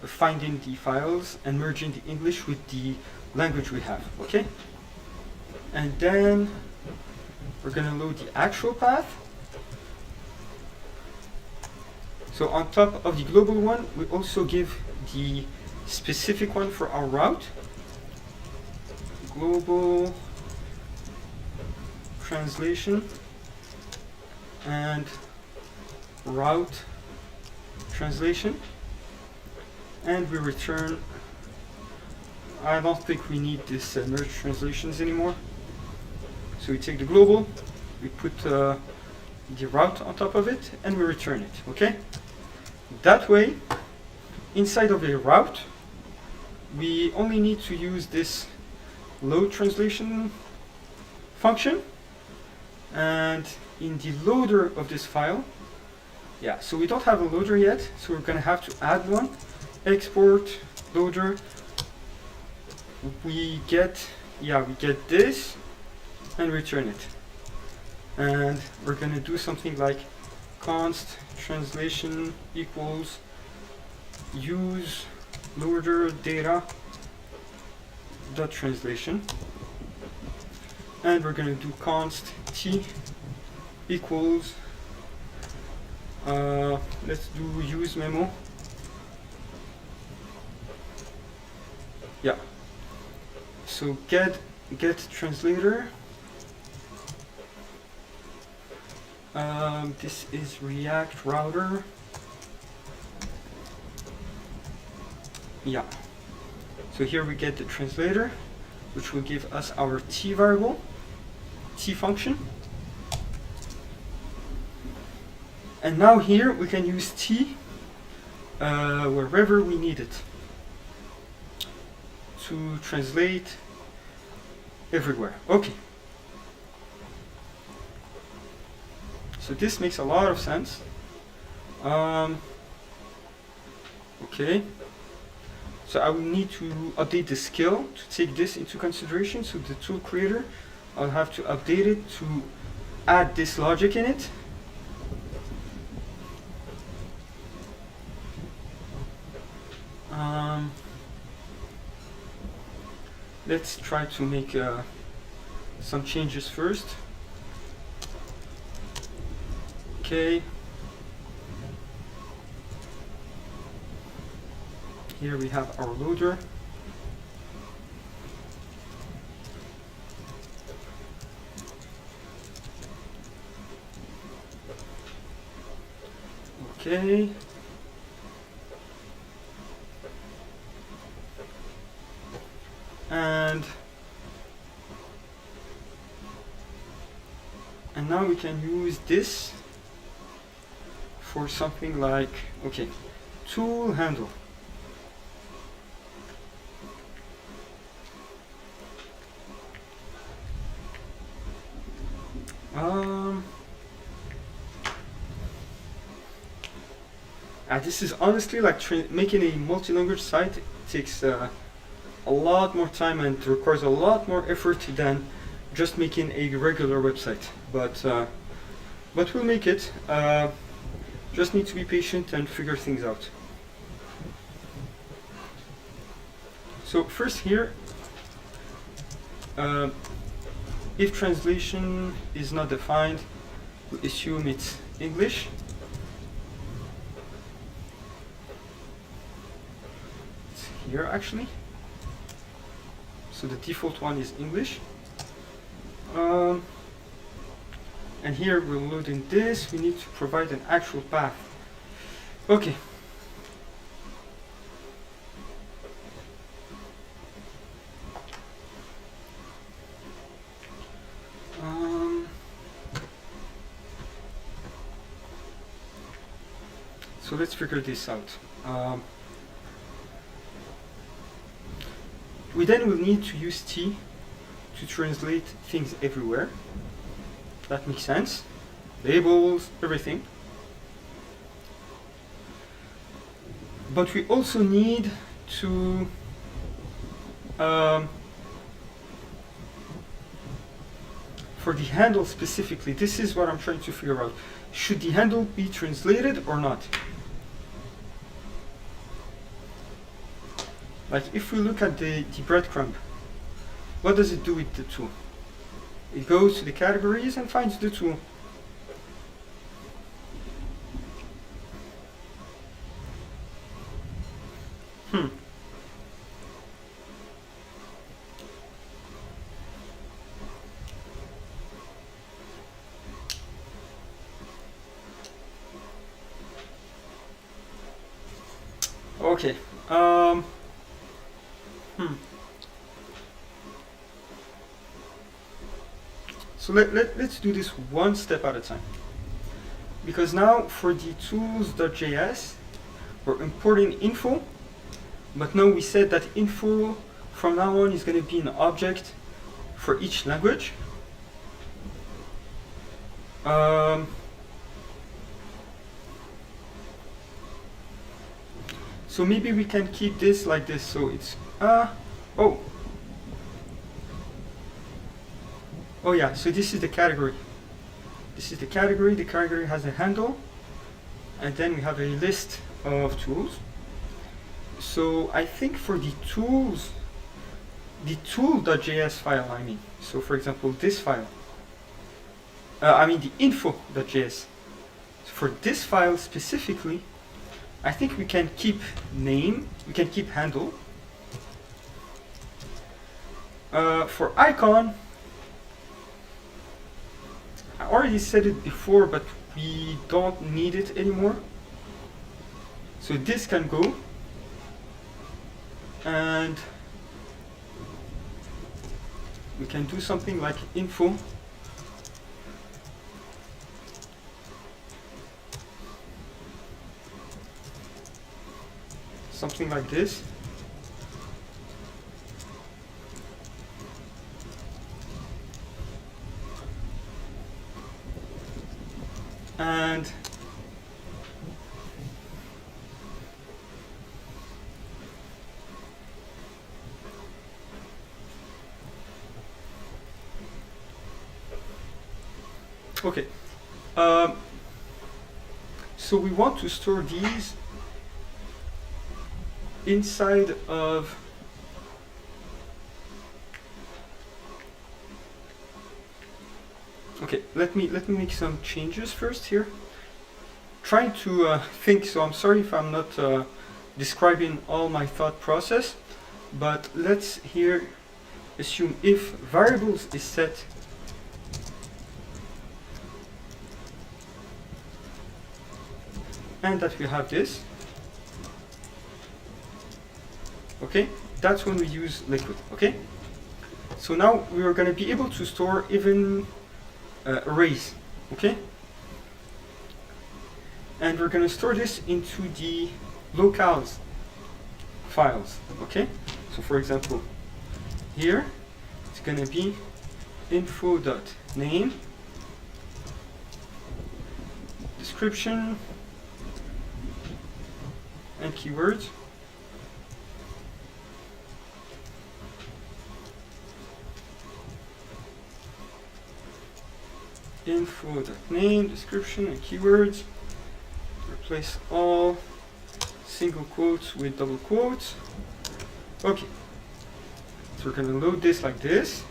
finding the files and merging the English with the language we have, okay? And then we're gonna load the actual path. So on top of the global one, we also give the specific one for our route. Global translation and route translation. And we return, I don't think we need this merge translations anymore. So we take the global, we put the route on top of it, and we return it, okay? That way, inside of a route, we only need to use this load translation function. And in the loader of this file, yeah, so we don't have a loader yet, so we're gonna have to add one. Export loader. We get this and return it. And we're gonna do something like const translation equals use loader data dot translation, and we're gonna do const t equals let's do use memo. Yeah. So get translator. This is React router. Yeah. So here we get the translator, which will give us our t variable, t function. And now here we can use t wherever we need it to translate everywhere. Okay. So this makes a lot of sense. Okay. So I will need to update the skill to take this into consideration. So the tool creator, I'll have to update it to add this logic in it. Let's try to make some changes first. Okay. Here we have our loader. Okay. And now we can use this for something like, okay, tool handle. This is honestly like making a multi-language site. It takes a lot more time and requires a lot more effort than just making a regular website. But we'll make it. Just need to be patient and figure things out. So first here, if translation is not defined, we assume it's English. It's here actually. So the default one is English. And here we're loading this. We need to provide an actual path. Okay. So let's figure this out. We then will need to use T to translate things everywhere. That makes sense. Labels, everything. but we also need to for the handle specifically, this is what I'm trying to figure out. Should the handle be translated or not? Like if we look at the breadcrumb, what does it do with the tool? It goes to the categories and finds the tool. Okay. So let's do this one step at a time. Because now for the tools.js, we're importing info, but now we said that info from now on is going to be an object for each language. So maybe we can keep this like this. So it's oh yeah, so this is the category. This is the category. The category has a handle, and then we have a list of tools. So I think for the tools, the tool.js file, I mean, so for example, this file, I mean the info.js. So for this file specifically, I think we can keep name, we can keep handle. For icon, I already said it before, but we don't need it anymore. So this can go, and we can do something like info. Something like this. And okay, so we want to store these inside of okay, let me make some changes first here. Trying to think, so I'm sorry if I'm not describing all my thought process, but let's here assume if variables is set and that we have this. Okay, that's when we use liquid. Okay, so now we are going to be able to store even arrays. Okay, and we're going to store this into the locales files. Okay, so for example, here it's going to be info.name, description, and keywords. Info.name, description, and keywords. Replace all single quotes with double quotes. Okay, so we're going to load this like this.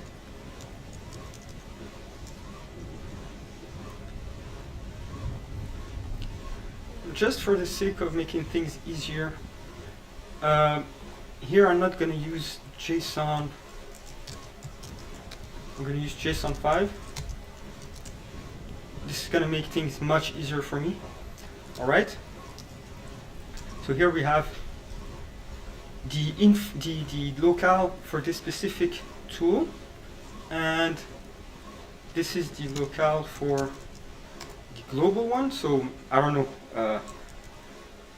Just for the sake of making things easier, here I'm not going to use JSON. I'm going to use JSON 5. This is going to make things much easier for me. All right. So here we have the locale for this specific tool, and this is the locale for the global one. So I don't know,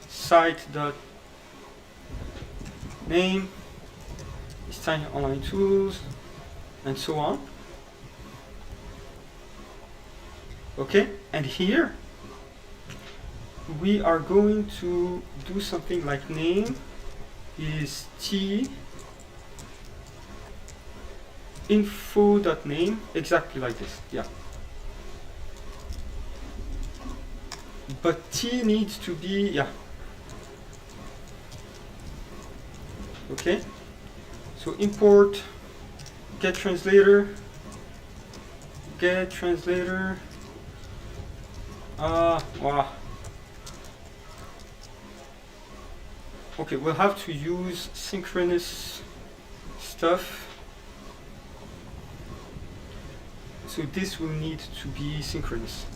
site.name is Tiny-Online.Tools, and so on. Okay, and here we are going to do something like name is t info.name, exactly like this, yeah. But t needs to be, yeah. Okay, so import get translator, wow. Okay, we'll have to use synchronous stuff. So this will need to be synchronous.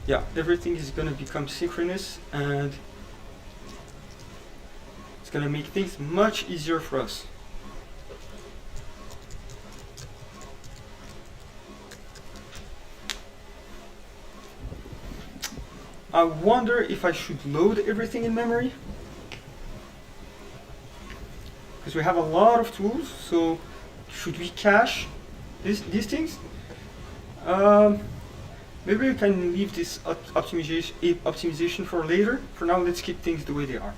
Yeah, everything is going to become synchronous, and it's going to make things much easier for us. I wonder if I should load everything in memory, because we have a lot of tools. So should we cache these things? Maybe we can leave this optimization for later. For now, let's keep things the way they are.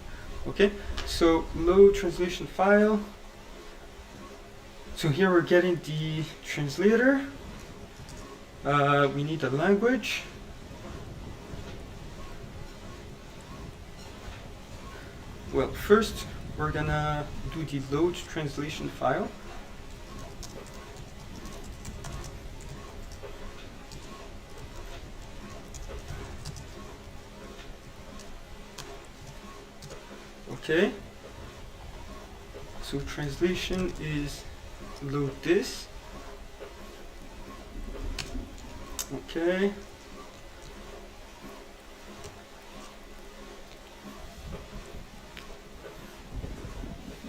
Okay, so load translation file. So here we're getting the translator. We need a language. Well, first we're gonna do the load translation file. Okay, so translation is load this. Okay,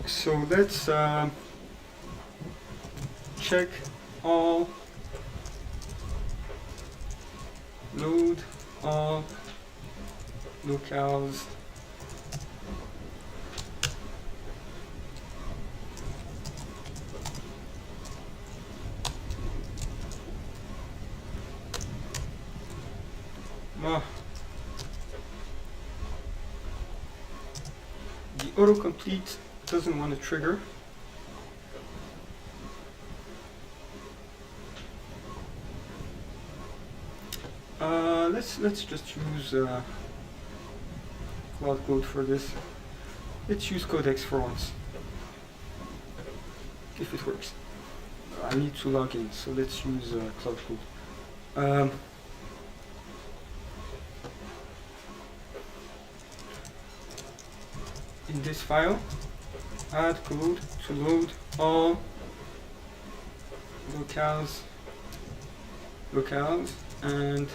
so let's check all, load all locales the autocomplete doesn't want to trigger. Let's just use Claude Code for this. Let's use Codex for once, if it works. I need to log in, so let's use Claude Code. In this file, add code to load all locales, and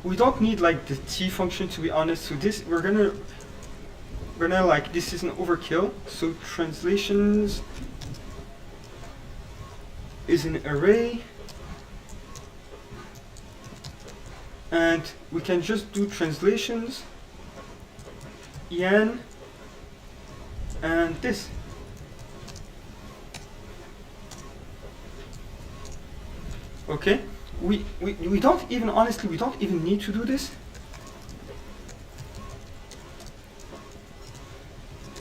we don't need like the T function, to be honest. So this we're gonna like, this is an overkill. So translations is an array, and we can just do translations en and this. Okay, we don't even, honestly, we don't even need to do this.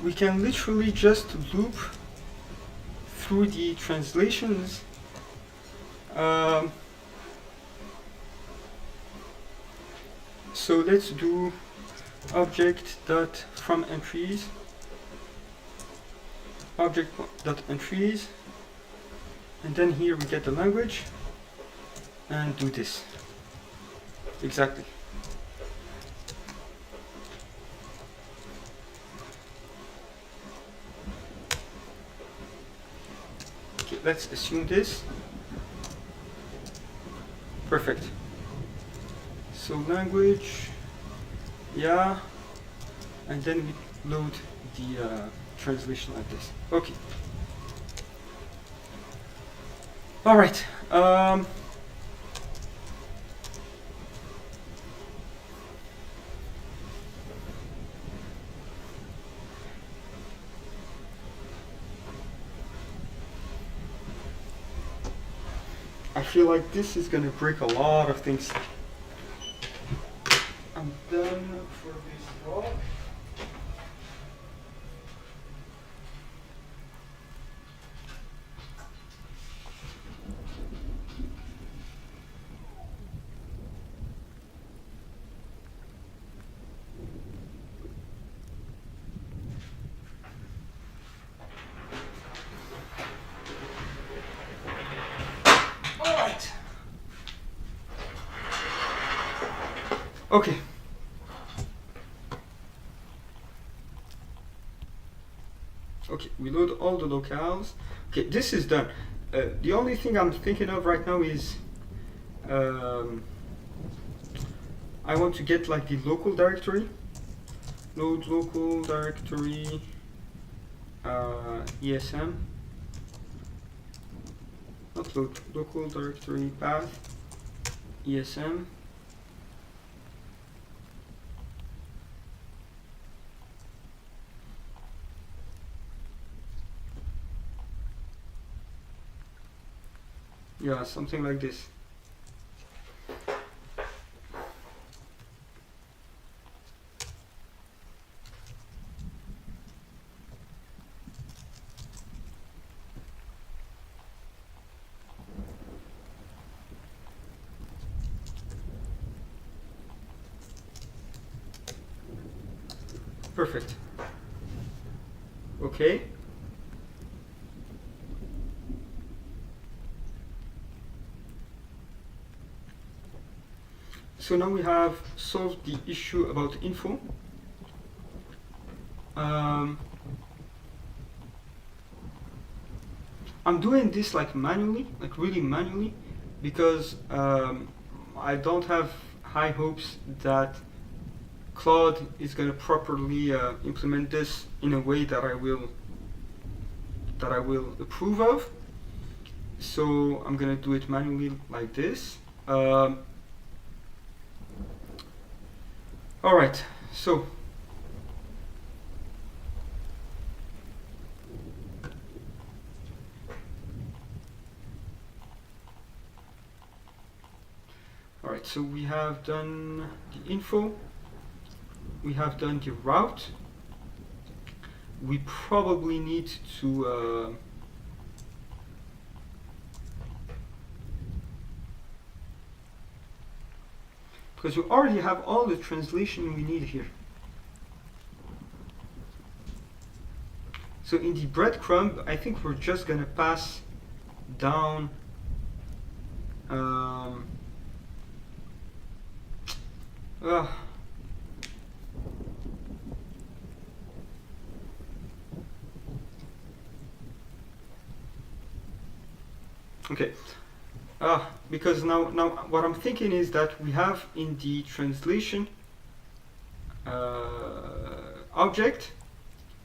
We can literally just loop through the translations. So let's do object.fromEntries, object.entries, and then here we get the language and do this. Exactly. Okay, let's assume this. Perfect. So language, yeah, and then we load the translation like this. Okay. All right. feel like this is gonna break a lot of things. I'm done for this block. Okay. Okay, we load all the locales. Okay, this is done. The only thing I'm thinking of right now is I want to get like the local directory. Load local directory ESM. Upload local directory path ESM. Yeah, something like this. Perfect. Okay. So now we have solved the issue about info. I'm doing this like manually, like really manually, because I don't have high hopes that Claude is going to properly implement this in a way that I will approve of. So I'm going to do it manually like this. All right, so so we have done the info, we have done the route. We probably need to because we already have all the translation we need here. So in the breadcrumb, I think we're just gonna pass down okay. Because now what I'm thinking is that we have in the translation object,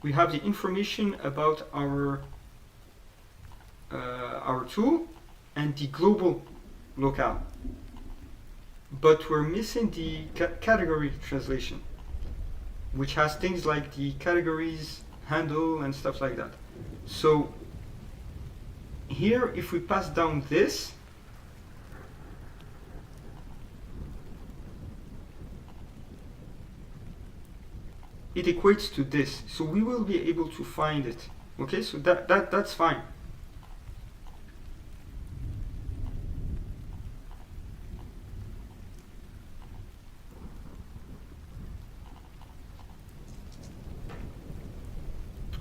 we have the information about our tool and the global locale, but we're missing the category translation, which has things like the categories handle and stuff like that. So here, if we pass down this, it equates to this, so we will be able to find it. Okay, so that's fine.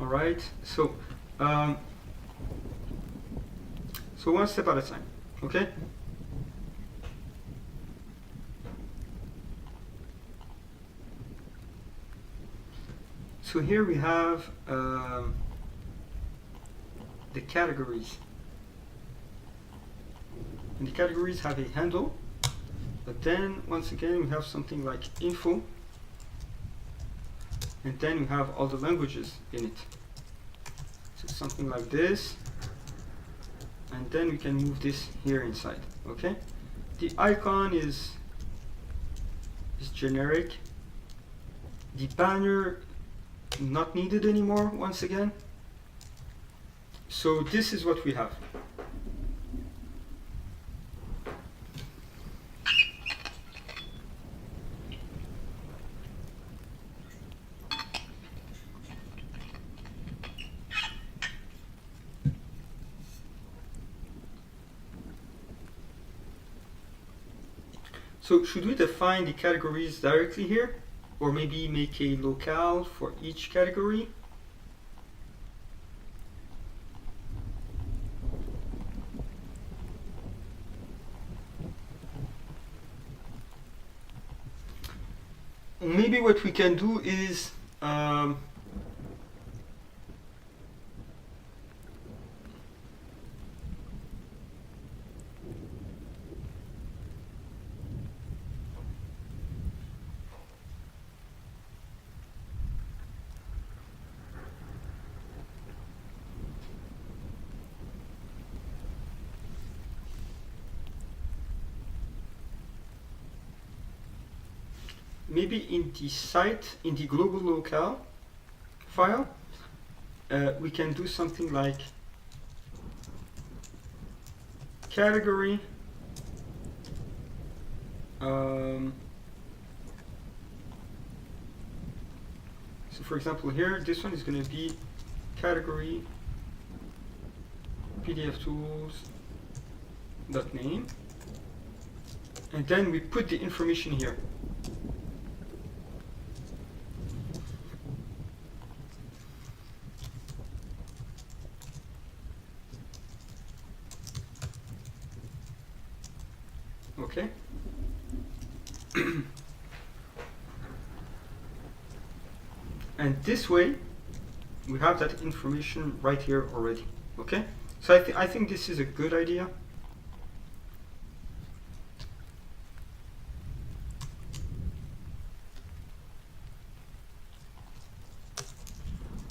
All right, so so one step at a time. Okay. So here we have the categories. And the categories have a handle, but then once again we have something like info, and then we have all the languages in it. So something like this, and then we can move this here inside. Okay. The icon is generic. The banner not needed anymore once again. So this is what we have. So should we define the categories directly here, or maybe make a locale for each category? Maybe what we can do is maybe in the site, in the global locale file, we can do something like category so for example here, this one is going to be category PDF tools .name, and then we put the information here. Okay. And this way we have that information right here already. Okay, so I think this is a good idea.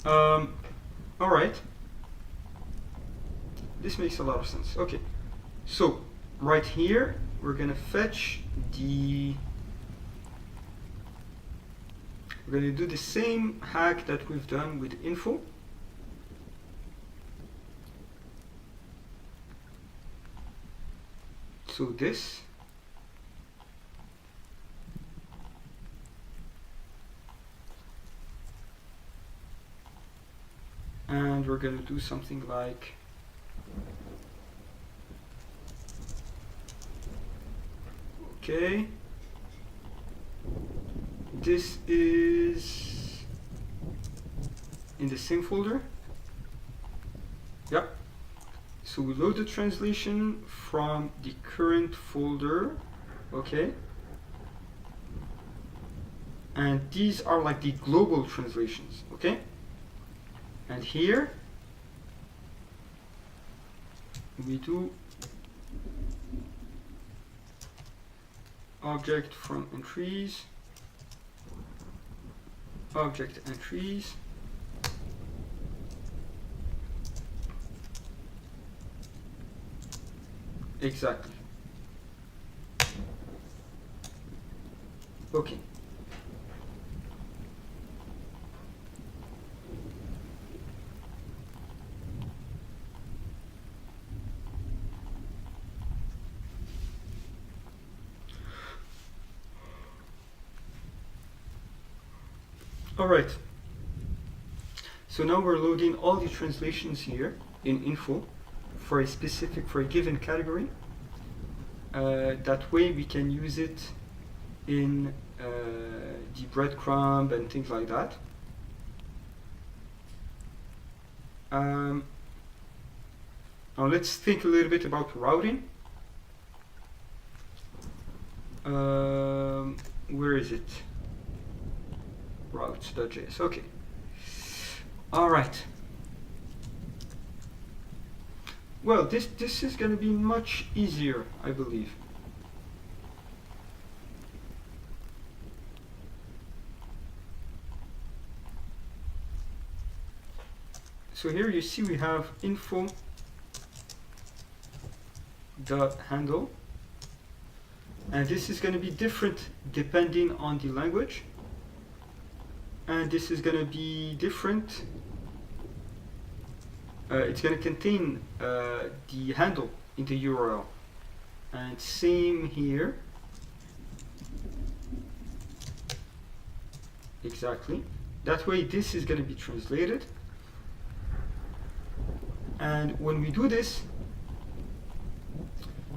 All right, this makes a lot of sense. Okay, so right here we're gonna fetch the, we're gonna do the same hack that we've done with info. So this, and we're gonna do something like okay, this is in the same folder. Yep. So we load the translation from the current folder. Okay. And these are like the global translations. Okay. And here we do object from entries, object entries, exactly. Okay. All right. So now we're loading all the translations here in info for a specific, for a given category. That way we can use it in the breadcrumb and things like that. Now let's think a little bit about routing. Where is it? Routes.js. Okay. All right. Well, this is going to be much easier, I believe. So here you see we have info.handle, and this is going to be different depending on the language. And this is going to be different. It's going to contain the handle in the URL. And same here. Exactly. That way this is going to be translated. And when we do this,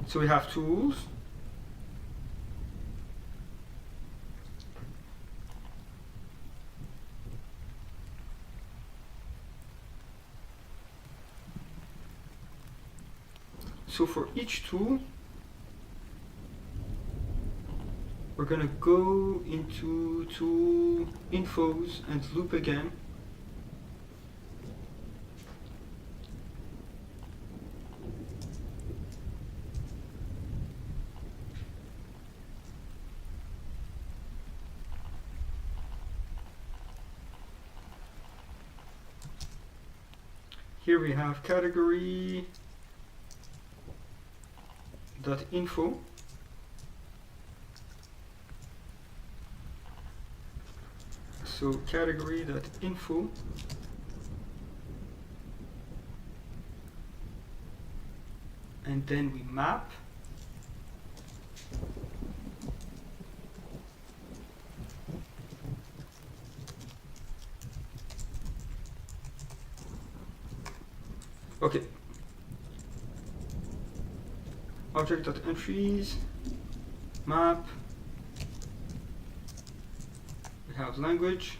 so we have tools, So for each tool, we're going to go into tool infos and loop again. Here we have category .info. So category.info, and then we map. Okay. Object.entries, map. We have language,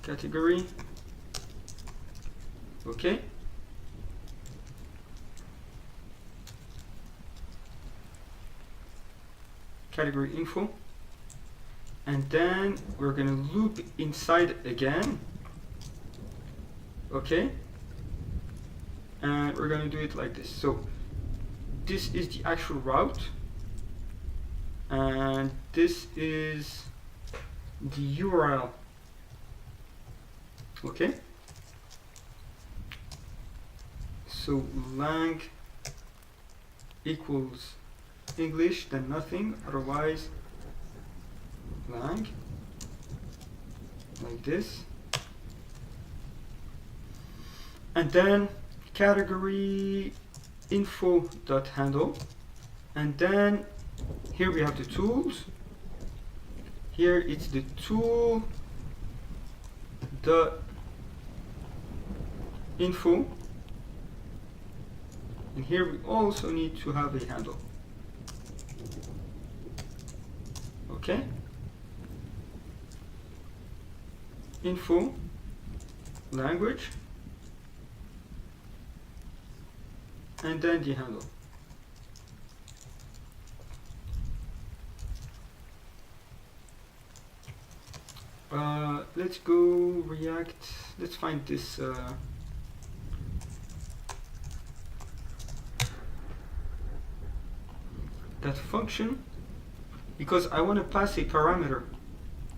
category. Okay. Category info. And then we're going to loop inside again. Okay. And we're going to do it like this. So this is the actual route, and this is the URL. Okay. So lang equals English, then nothing, otherwise lang, like this. And then category info.handle, and then here we have the tools. Here it's the tool dot info, and here we also need to have a handle. Okay. Info language, and then the handle. Let's go React. Let's find this. That function, because I want to pass a parameter,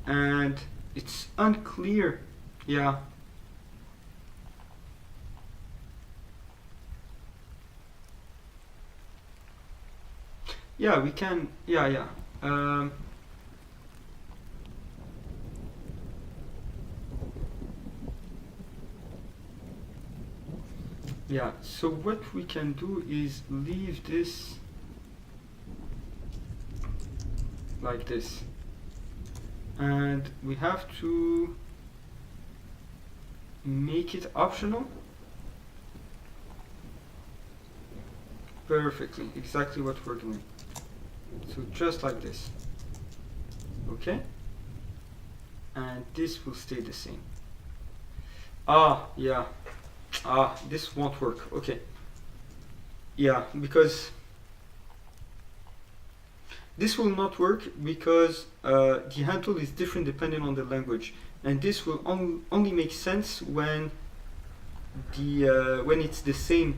and it's unclear. Yeah. Yeah, we can. Yeah. Yeah, so what we can do is leave this like this, and we have to make it optional. Perfectly, exactly what we're doing. So just like this. Okay, and this will stay the same. Yeah. This won't work. Okay. Yeah, because this will not work, because the handle is different depending on the language, and this will only make sense when it's the same.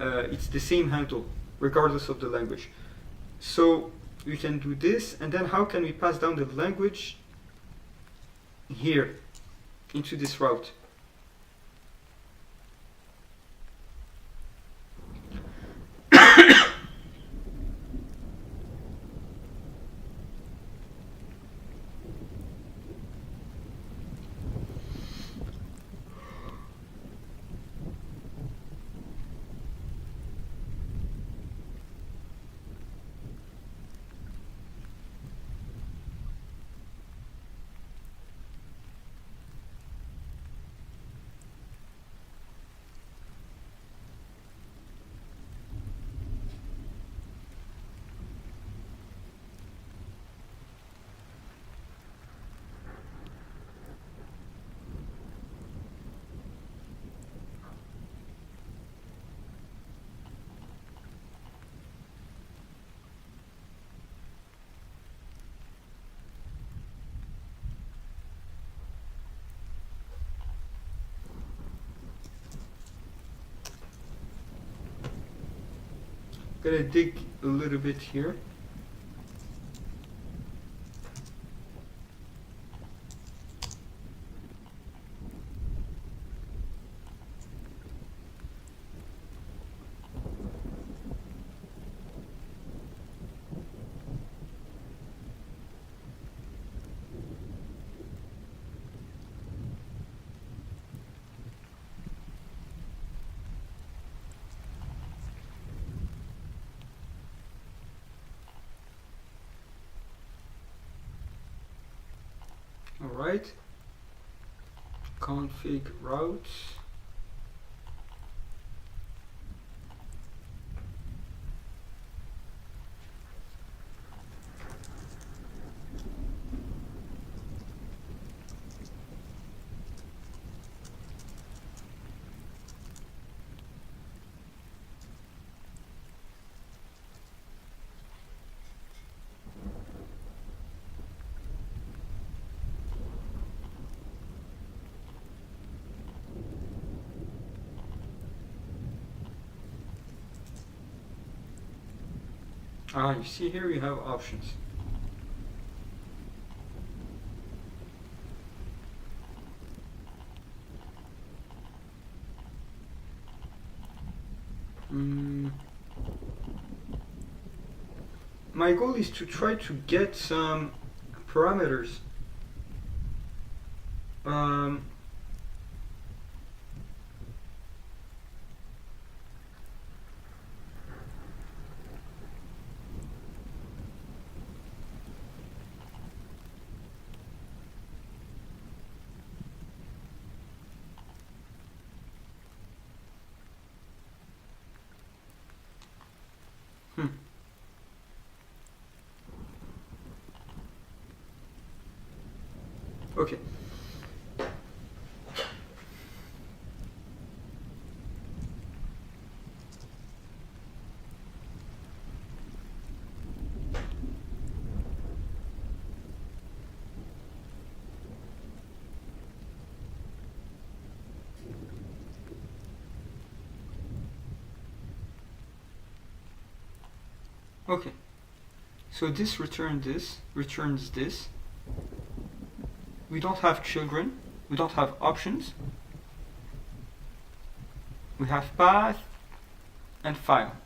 It's the same handle regardless of the language. So we can do this, and then how can we pass down the language here into this route? gonna dig a little bit here. Alright, config routes. You see here you have options. My goal is to try to get some parameters. Okay. Okay. So this returns this. We don't have children, we don't have options, we have path and file.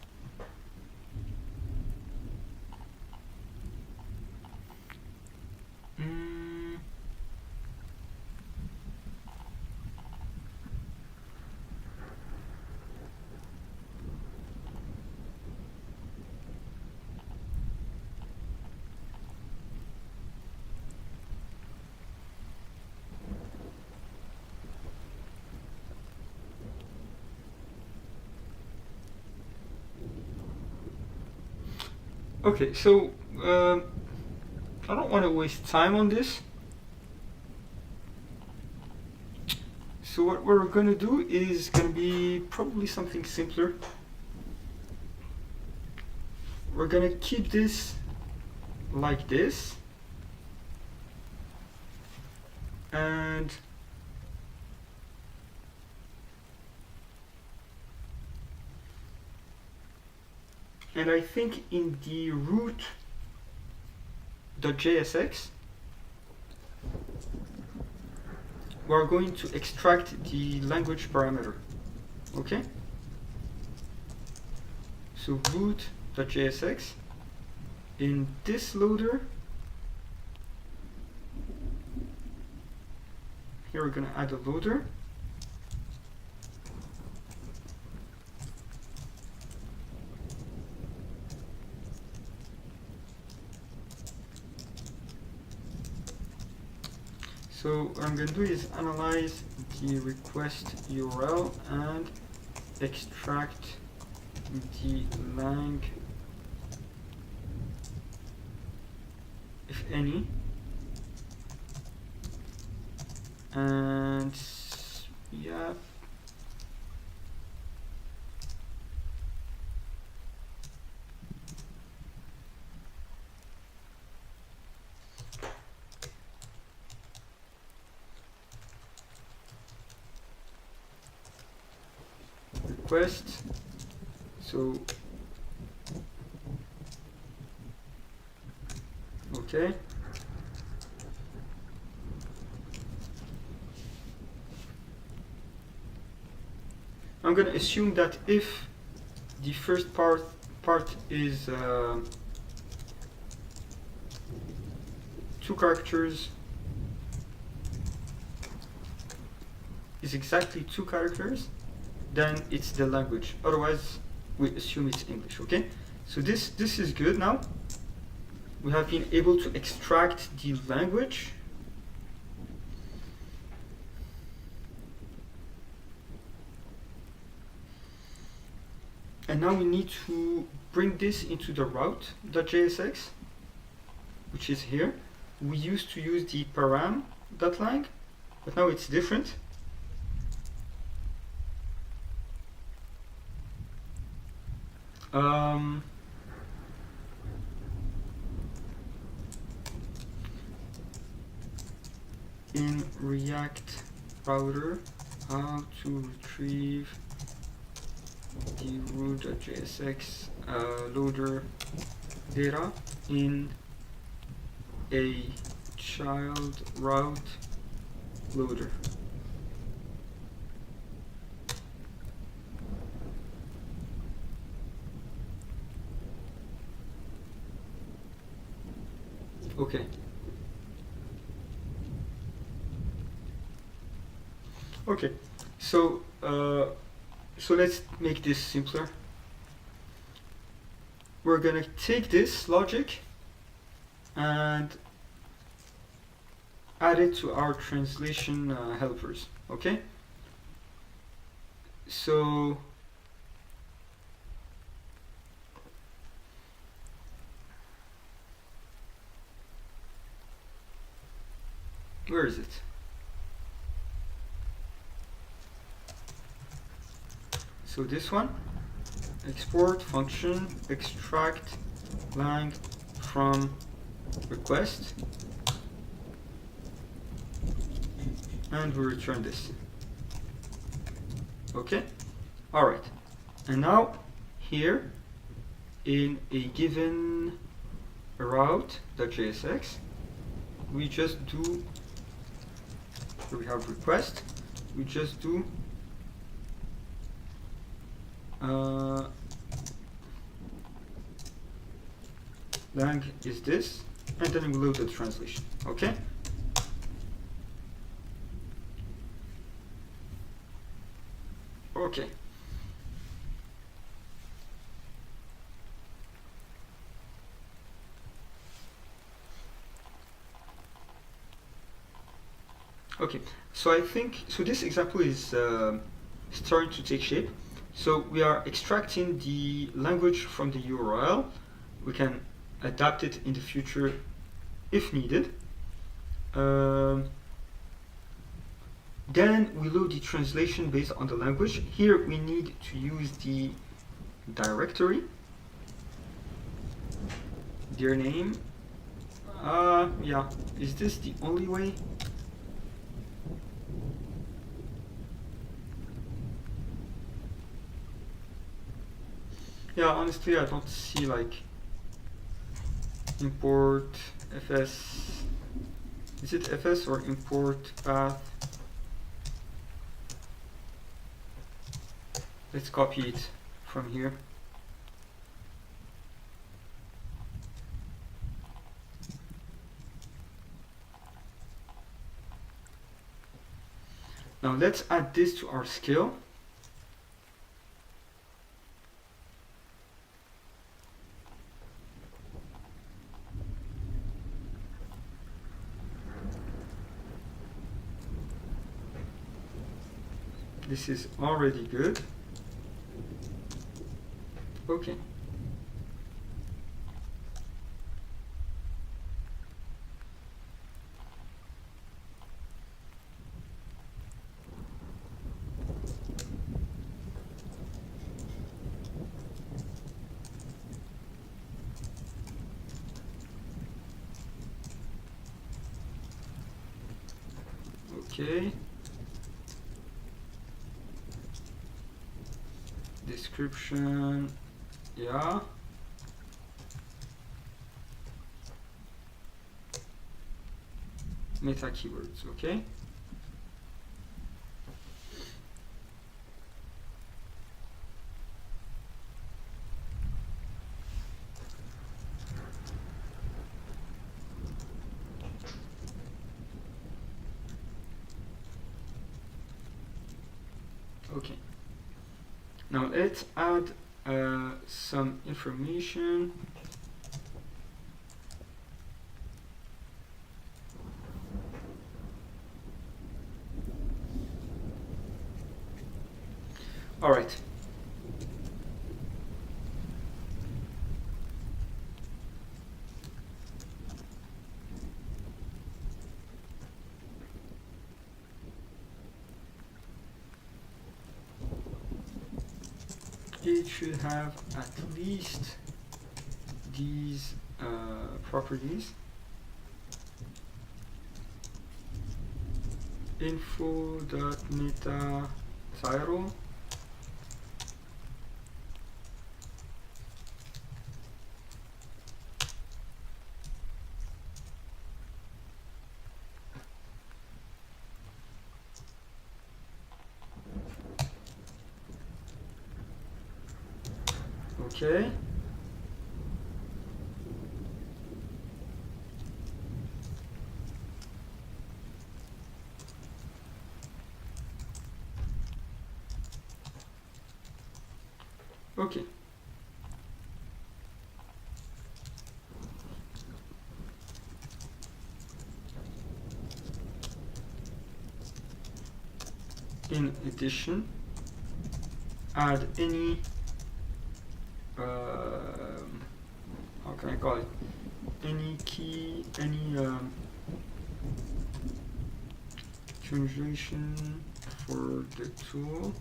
Okay, so I don't want to waste time on this. So what we're going to do is going to be probably something simpler. We're going to keep this like this. And I think in the root.jsx we're going to extract the language parameter. Okay? So root.jsx, in this loader, here we're going to add a loader. So what I'm going to do is analyze the request URL and extract the lang, if any, and yeah. Request, so Okay. I'm going to assume that if the first part is 2 characters, is exactly 2 characters, then it's the language. Otherwise, we assume it's English. Okay. So this is good now. We have been able to extract the language. And now we need to bring this into the route.jsx, which is here. We used to use the param.lang, but now it's different. In React router, how to retrieve the root.jsx loader data in a child route loader. Okay. Okay. So let's make this simpler. We're gonna take this logic and add it to our translation helpers. Okay. So where is it? So this one, export function extract lang from request, and we return this. Okay. All right. And now here in a given route.jsx, we just do, so we have request, we just do lang is this, and then we load the translation. Okay. Okay. Okay, so I think, so this example is starting to take shape. So we are extracting the language from the URL. We can adapt it in the future if needed. Then we load the translation based on the language. Here we need to use the directory, their name. Yeah, is this the only way? Yeah, honestly, I don't see like import fs. Is it fs or import path? Let's copy it from here. Now let's add this to our scale. This is already good. Okay. Okay. Description, yeah. meta keywords, okay? Okay. Now let's add some information. All right. It should have at least these properties. Info.meta title. Okay. Okay. In addition, add any how can I call it? Any key, any translation for the tool.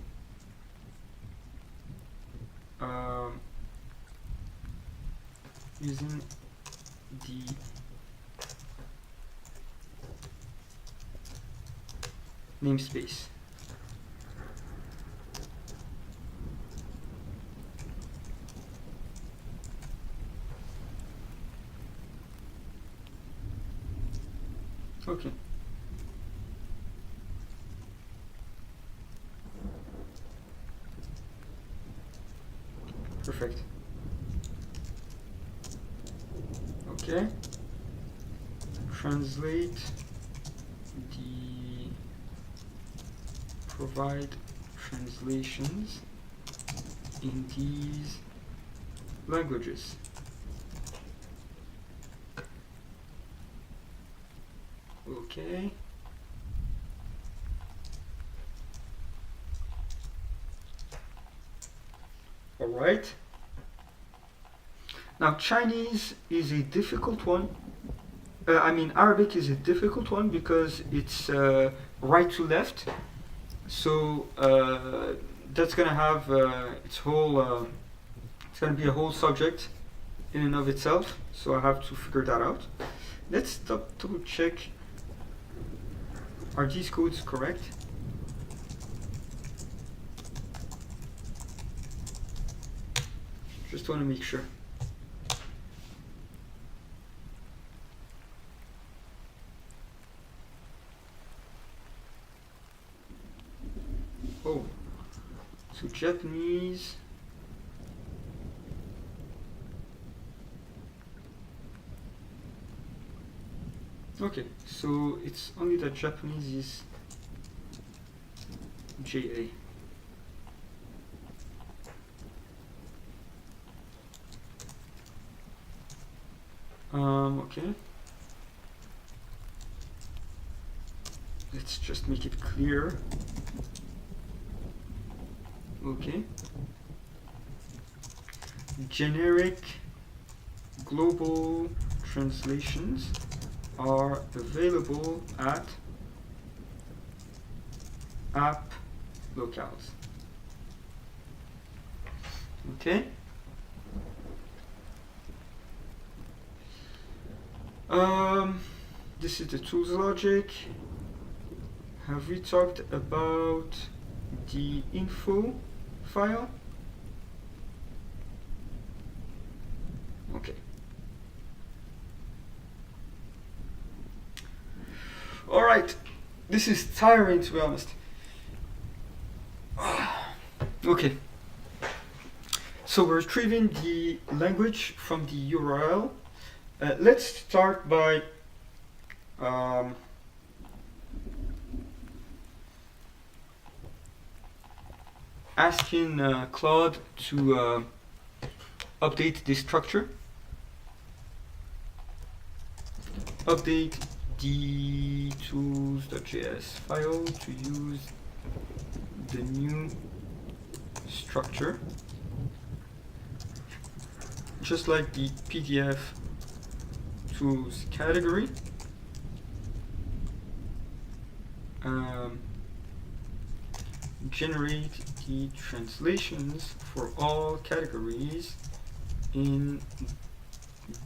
Using the namespace. Okay. Perfect. Okay. Translate the provide translations in these languages. Okay. All right. Now Chinese is a difficult one. Arabic is a difficult one because it's right to left. So that's gonna have its whole. It's gonna be a whole subject in and of itself. So I have to figure that out. Let's double check. Are these codes correct? Just want to make sure. Oh, so Japanese. Okay, so it's only that Japanese is JA. Okay. Let's just make it clear. Okay. Generic global translations are available at app locales. Okay. This is the tools logic. Have we talked about the info file? Okay. All right, this is tiring to be honest. Okay, so we're retrieving the language from the URL. Let's start by asking Claude to update this structure. Update the tools.js file to use the new structure, just like the PDF tools category. Generate the translations for all categories in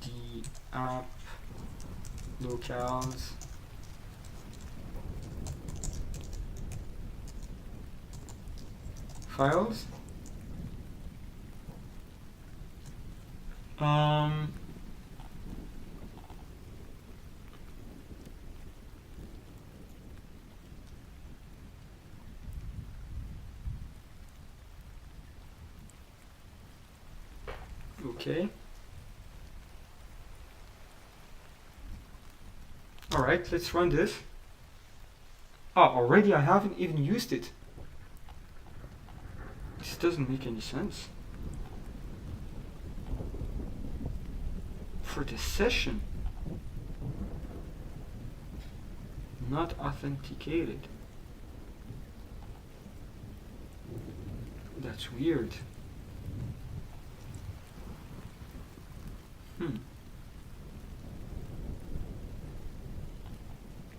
the app locales files. Okay. All right, let's run this. Already I haven't even used it. This doesn't make any sense. For the session, not authenticated. That's weird.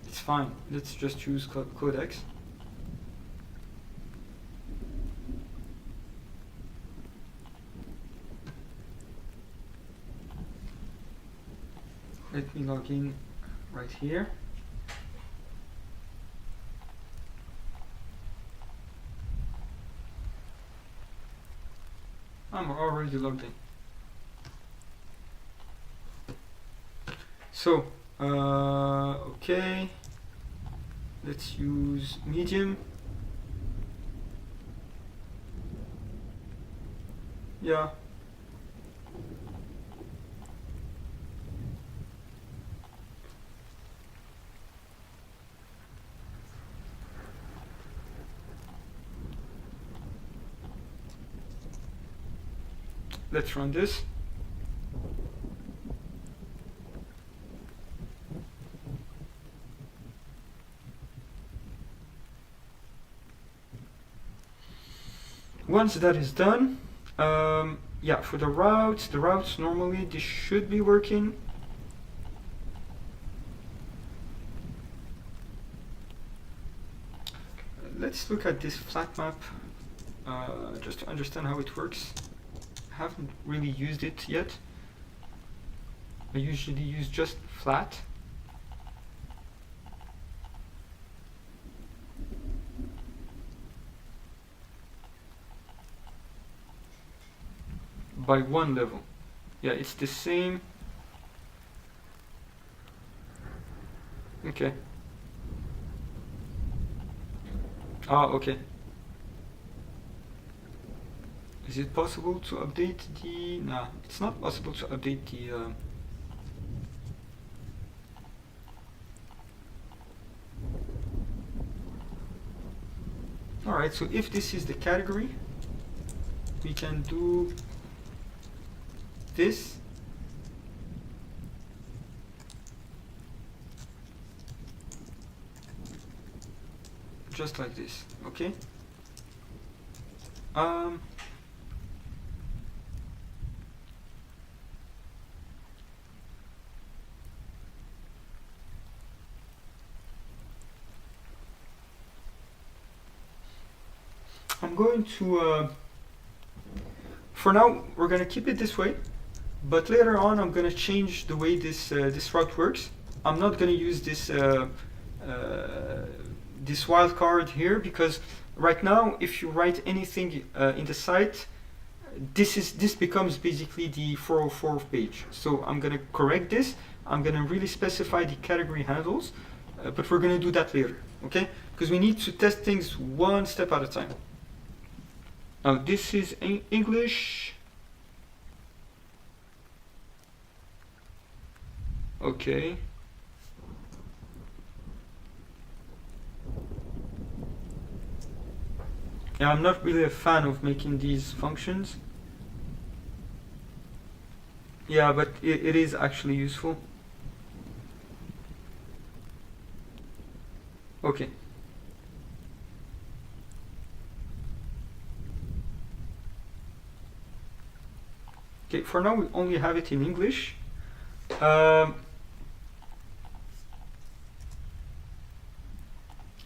It's fine. Let's just choose codecs. Let me log in right here. I'm already logged in. So, okay, let's use medium. Yeah. Let's run this. Once that is done, yeah, for the routes normally this should be working. Let's look at this flat map just to understand how it works. I haven't really used it yet. I usually use just flat. By one level. Yeah, it's the same. Okay. Okay. Is it possible to update the... No, it's not possible to update the... Alright, so if this is the category, we can do this. Just like this, okay? I'm going to, for now, we're going to keep it this way, but later on I'm going to change the way this this route works. I'm not going to use this this wildcard here, because right now if you write anything in the site, this becomes basically the 404 page. So I'm going to correct this. I'm going to really specify the category handles. but we're going to do that later, okay? Because we need to test things one step at a time. Now this is English. Okay. Yeah, I'm not really a fan of making these functions. Yeah, but it is actually useful. Okay. Okay, for now we only have it in English.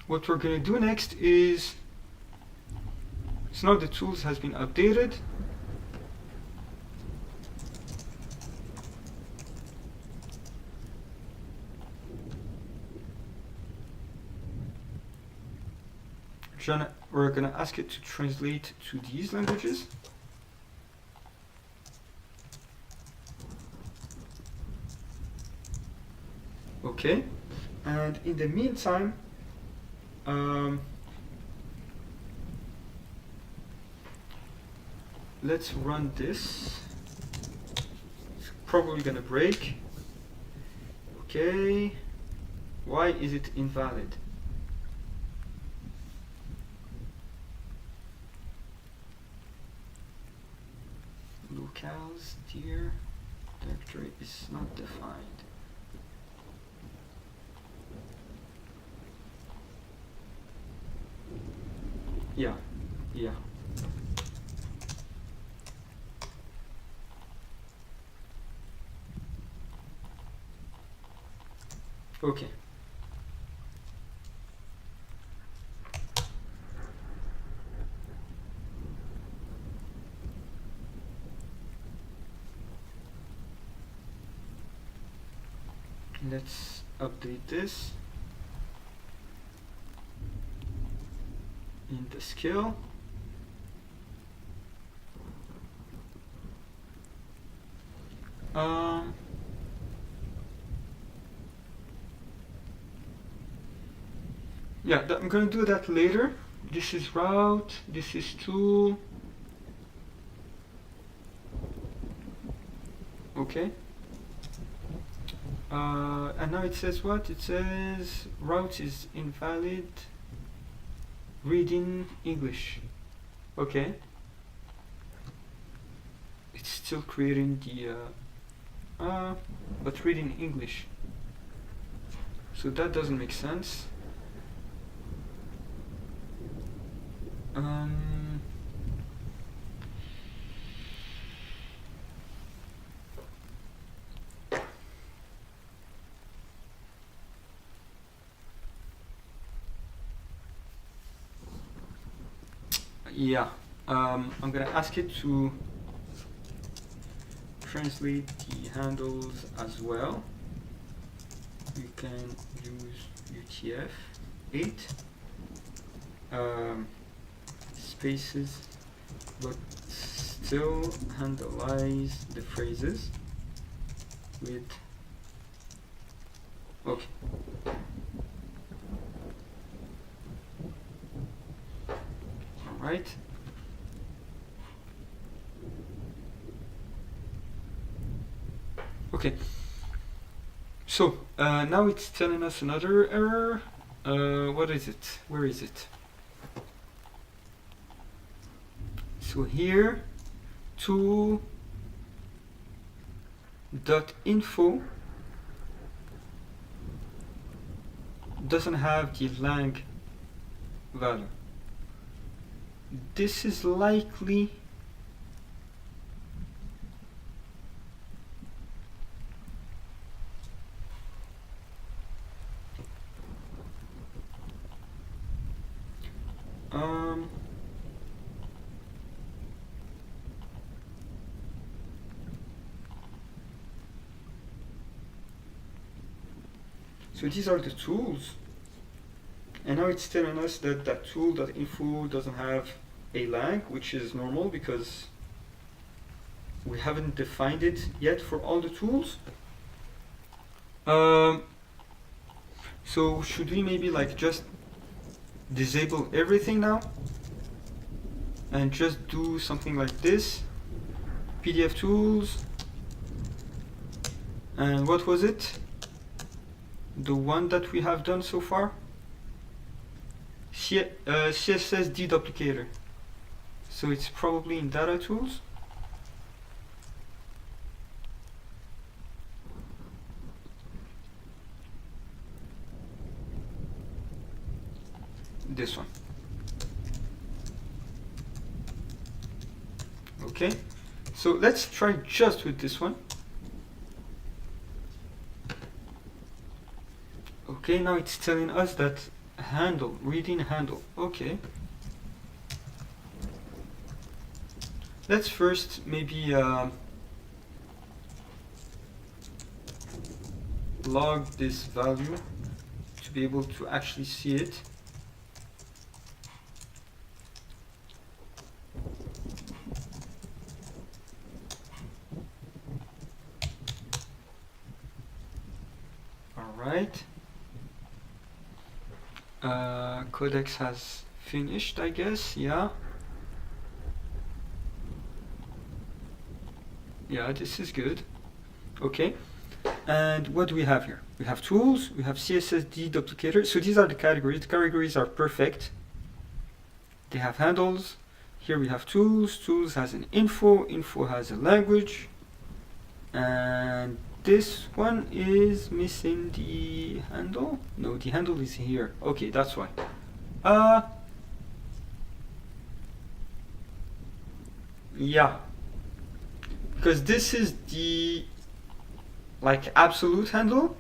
What we're going to do next is, so now the tools has been updated. We're going to ask it to translate to these languages. Okay, and in the meantime, let's run this. It's probably gonna break. Okay, why is it invalid? Locales dir directory is not defined. Yeah. Okay. Let's update this in the skill. Yeah, I'm going to do that later. This is route, this is tool. Okay. And now it says what? It says route is invalid. Reading English. Okay. It's still creating the but reading English. So that doesn't make sense. Yeah, I'm gonna ask it to translate the handles as well. You can use UTF-8 spaces, but still handleize the phrases with. Okay. Right. Okay. So now it's telling us another error. What is it? Where is it? So here, tool.info doesn't have the lang value. This is likely so these are the tools, and now it's telling us that that tool.info doesn't have a lang, which is normal because we haven't defined it yet for all the tools. So should we maybe like just disable everything now and just do something like this? PDF tools, and what was it? The one that we have done so far? CSS deduplicator. So it's probably in data tools. This one. Okay, so let's try just with this one. Okay, now it's telling us that handle, reading handle. Okay. Let's first maybe log this value to be able to actually see it. Alright. Codex has finished, I guess. Yeah. Yeah, this is good. Okay. And what do we have here? We have tools, we have CSS deduplicator. So these are the categories. The categories are perfect. They have handles. Here we have tools. Tools has an info. Info has a language. And this one is missing the handle. No, the handle is here. Okay, that's why. Yeah. Because this is the like absolute handle,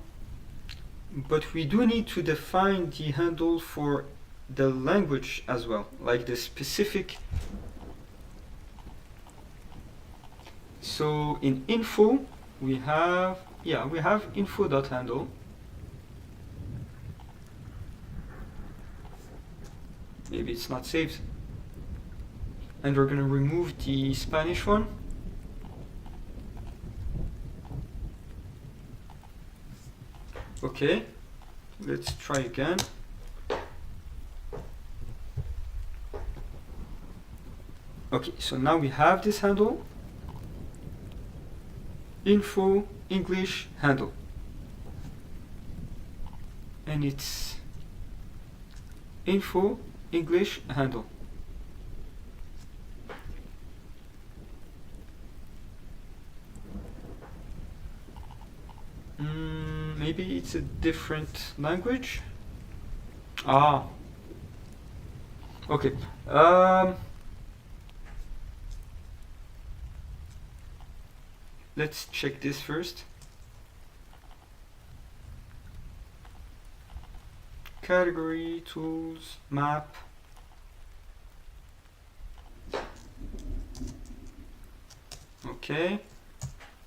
but we do need to define the handle for the language as well, like the specific. So in info we have info.handle. Maybe it's not saved, and we're going to remove the Spanish one. Okay, let's try again. Okay, so now we have this handle. Info English handle. And it's info English handle. Maybe it's a different language. Ah. Okay. Let's check this first. Category, tools, map. Okay.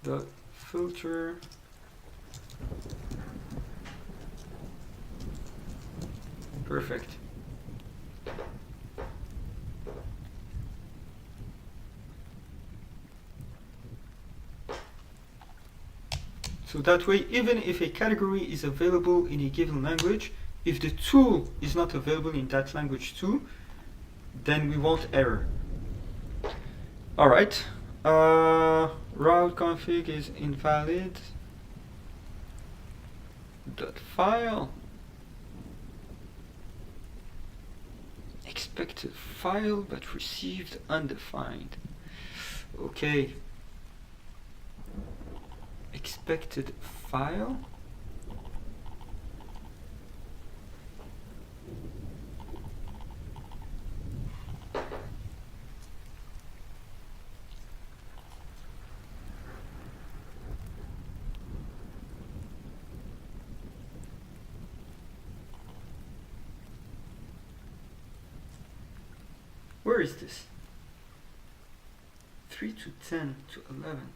The filter. Perfect. So that way, even if a category is available in a given language, if the tool is not available in that language too, then we won't error. All right. Route config is invalid. Dot file. Expected file but received undefined. Okay. Expected file. Where is this? 3 to 10 to 11.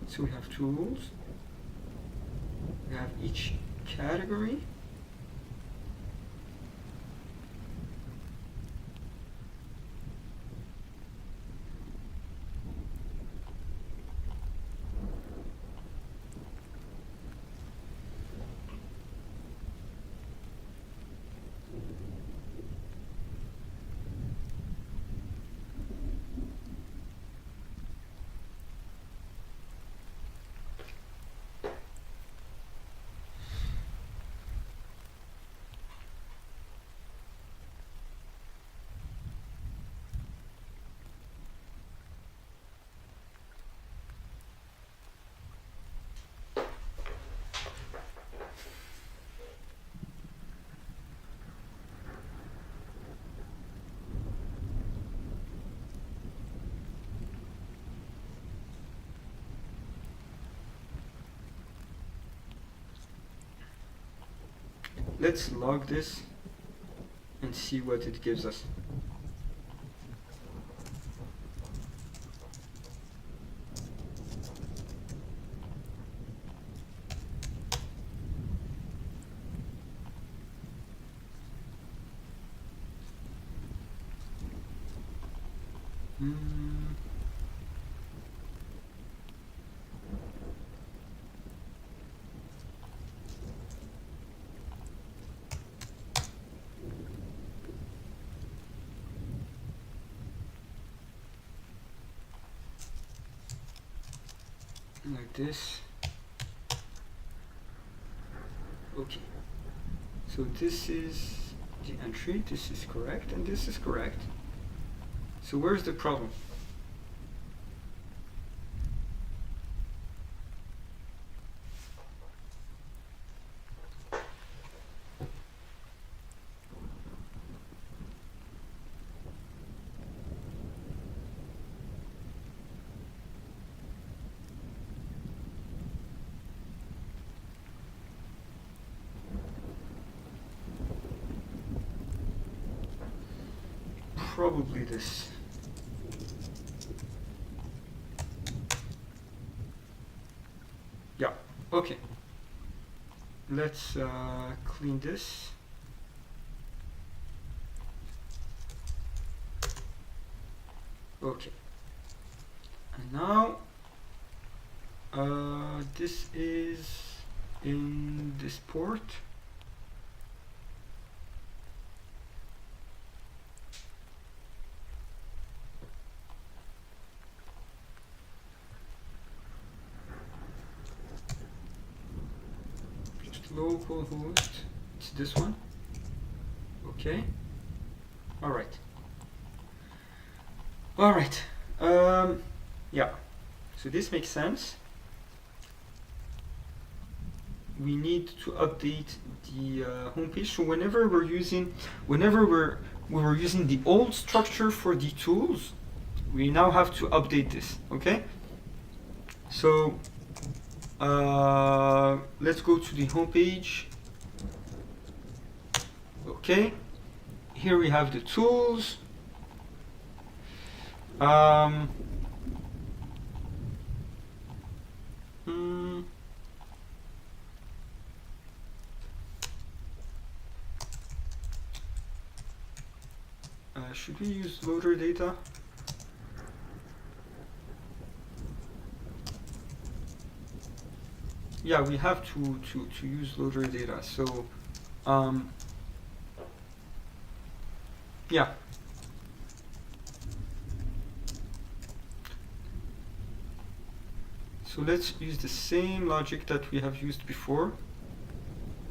So we have tools. We have each category. let's log this and see what it gives us. Like this. Okay, so this is the entry, this is correct, and this is correct. So where's the problem? Probably this. Yeah, okay. Let's clean this. Okay. And now this is in this port. Localhost, it's this one. Okay. All right. Yeah. So this makes sense. We need to update the homepage. So whenever we were using the old structure for the tools, we now have to update this. Okay. So let's go to the home page. Okay, here we have the tools. Should we use loader data? Yeah, we have to use loader data. So, yeah. So let's use the same logic that we have used before.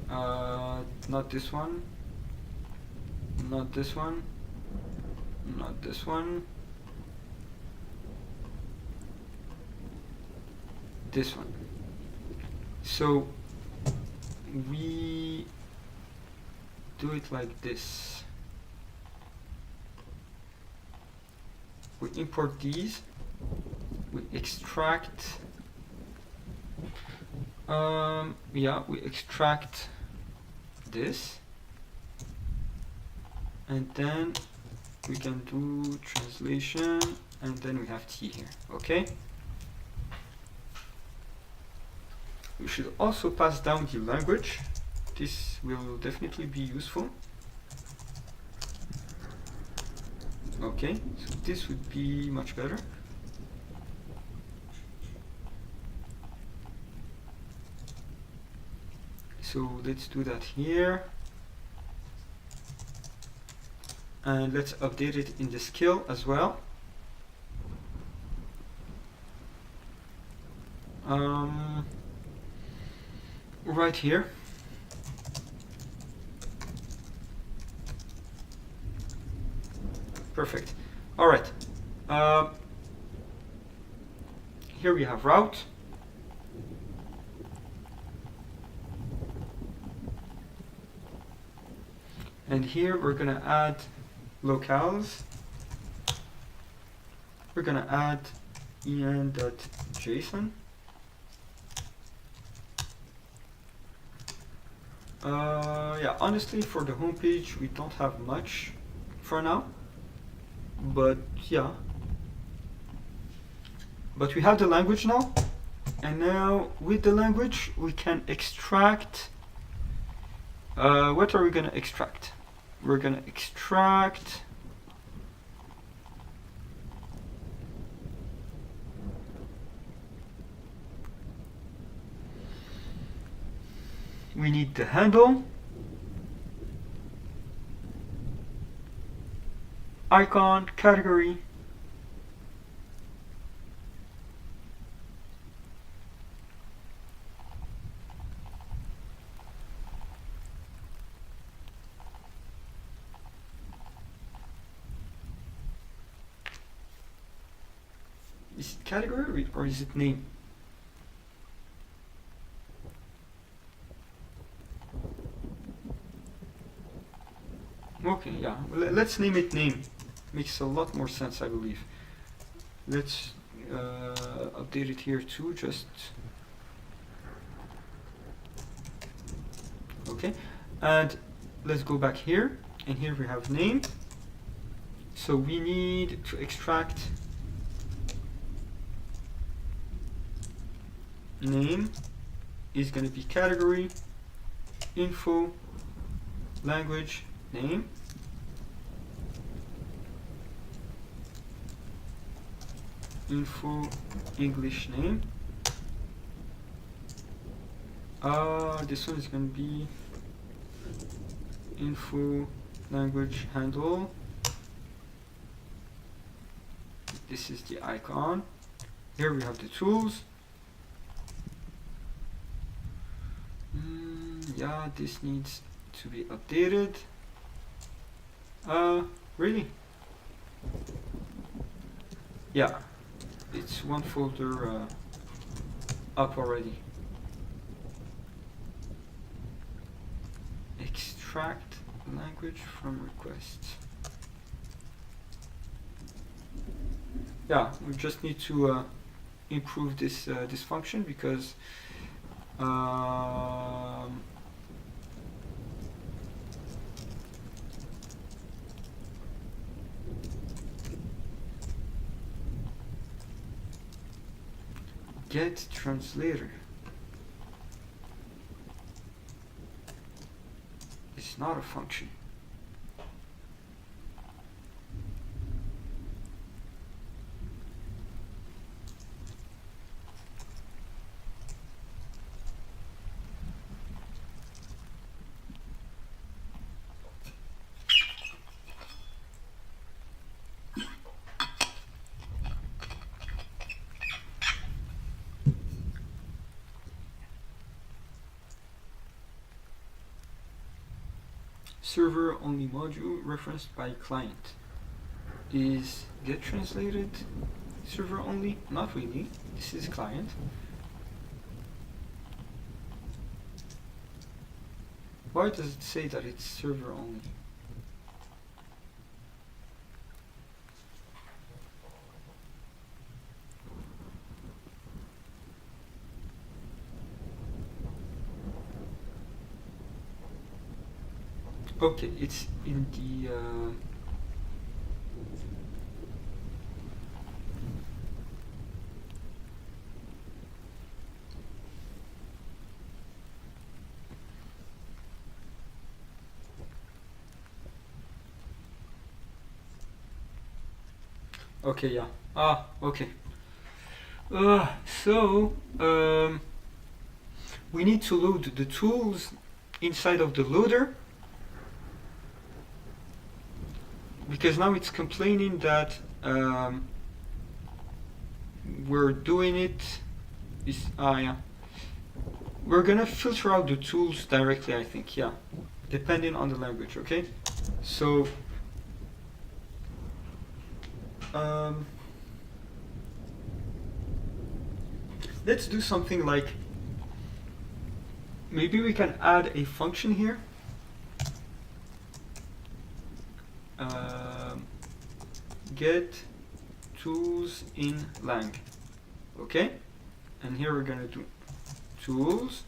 Not this one. Not this one. Not this one. This one. So we do it like this. We import these. We extract. Yeah, we extract this, and then we can do translation, and then we have T here. Okay. We should also pass down the language. This will definitely be useful. Okay, so this would be much better. So let's do that here. And let's update it in the skill as well. Right here. Perfect. All right. Here we have route. And here we're going to add locales. We're going to add en.json. Yeah, honestly, for the homepage, we don't have much for now, but yeah. But we have the language now, and now with the language, we can extract. What are we gonna extract? We're gonna extract. We need the handle, icon, category, is it category or is it name? Okay, yeah, let's name it name. Makes a lot more sense, I believe. Let's update it here too, just okay. And let's go back here, and here we have name. So we need to extract name is going to be category, info, language, name. Info, English name. This one is going to be info, language, handle. This is the icon. Here we have the tools. Yeah, this needs to be updated. Really? Yeah, it's one folder up already. Extract language from requests. Yeah, we just need to improve this this function because get translator. It's not a function. Server only module referenced by client. Is get translated server only? Not really. This is client. Why does it say that it's server only? Okay, it's in the okay, yeah. Okay. So we need to load the tools inside of the loader, because now it's complaining that we're doing it. Yeah. We're gonna filter out the tools directly, I think. Yeah, depending on the language. Okay. So let's do something like, maybe we can add a function here. Get tools in lang. Okay, and here we're gonna do tools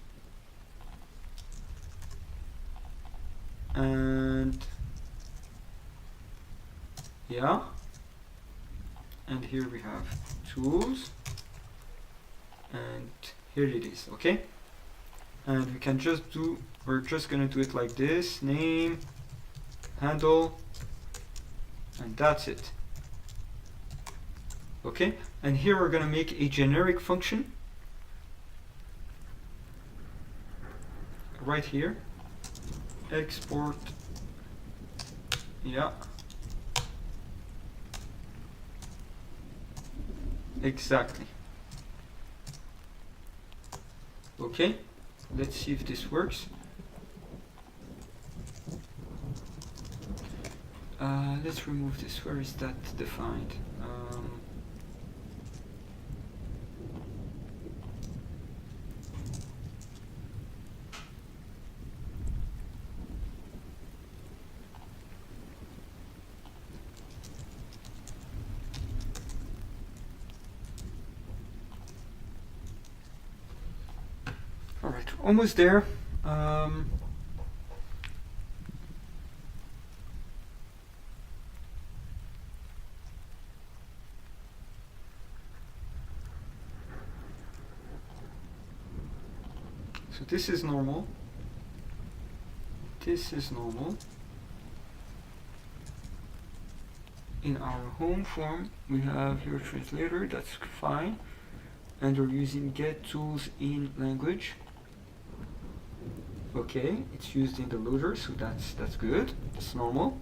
and yeah, and here we have tools, and here it is. Okay, and we can just do, we're just gonna do it like this: name, handle, and that's it. Okay, and here we're gonna make a generic function right here, export, yeah, exactly. Okay, let's see if this works. Let's remove this. Where is that defined? All right, almost there. So this is normal. This is normal. In our home form, we have your translator, that's fine. And we're using get tools in language. Okay, it's used in the loader, so that's good. That's normal.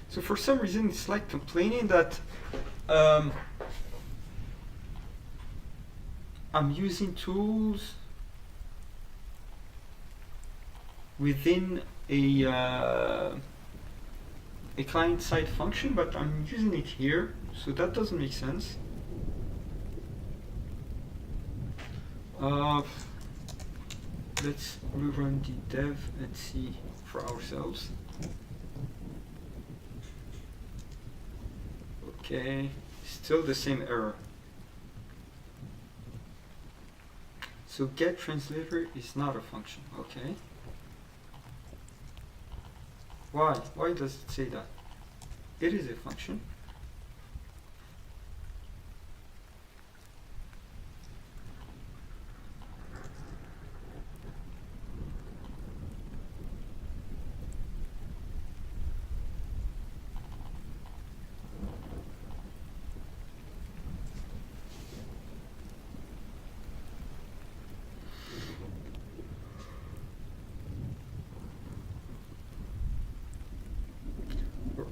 So for some reason, it's like complaining that I'm using tools within a client-side function, but I'm using it here, so that doesn't make sense. Let's rerun the dev and see for ourselves. Okay, still the same error. So get translator is not a function, okay. Why? Why does it say that? It is a function.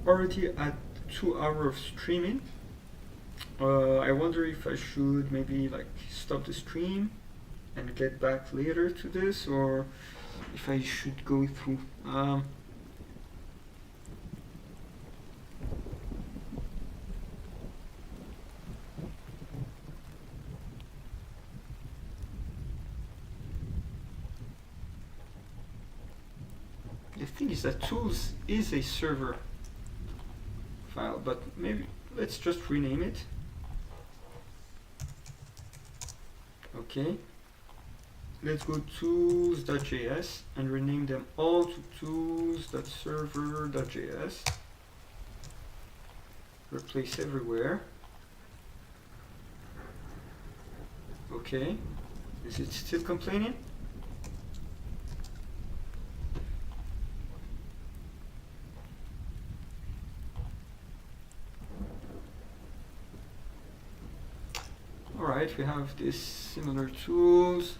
Already at 2 hours of streaming. I wonder if I should maybe like stop the stream and get back later to this, or if I should go through. The thing is that tools is a server file, but maybe let's just rename it. Okay, let's go tools.js and rename them all to tools.server.js. Replace everywhere. Okay, is it still complaining? Alright, right, we have this similar tools.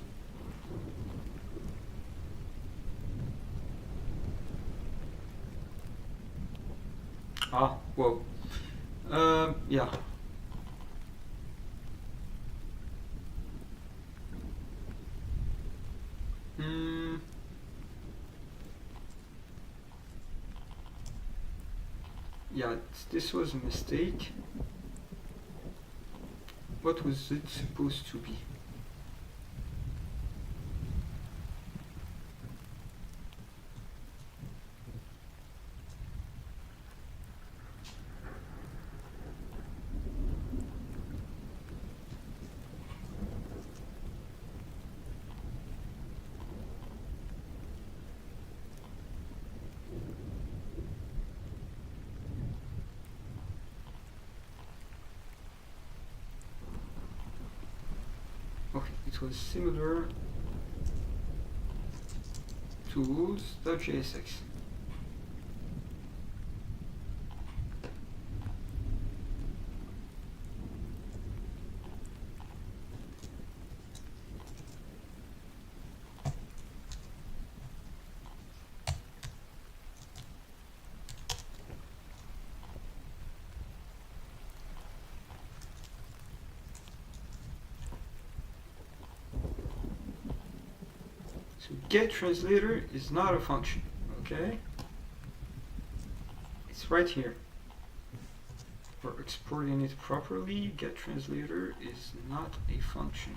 Ah, whoa. Yeah. Yeah, this was a mistake. What was it supposed to be? Okay, it was similar tools.jsx. So getTranslator is not a function, okay? It's right here. For exporting it properly, getTranslator is not a function.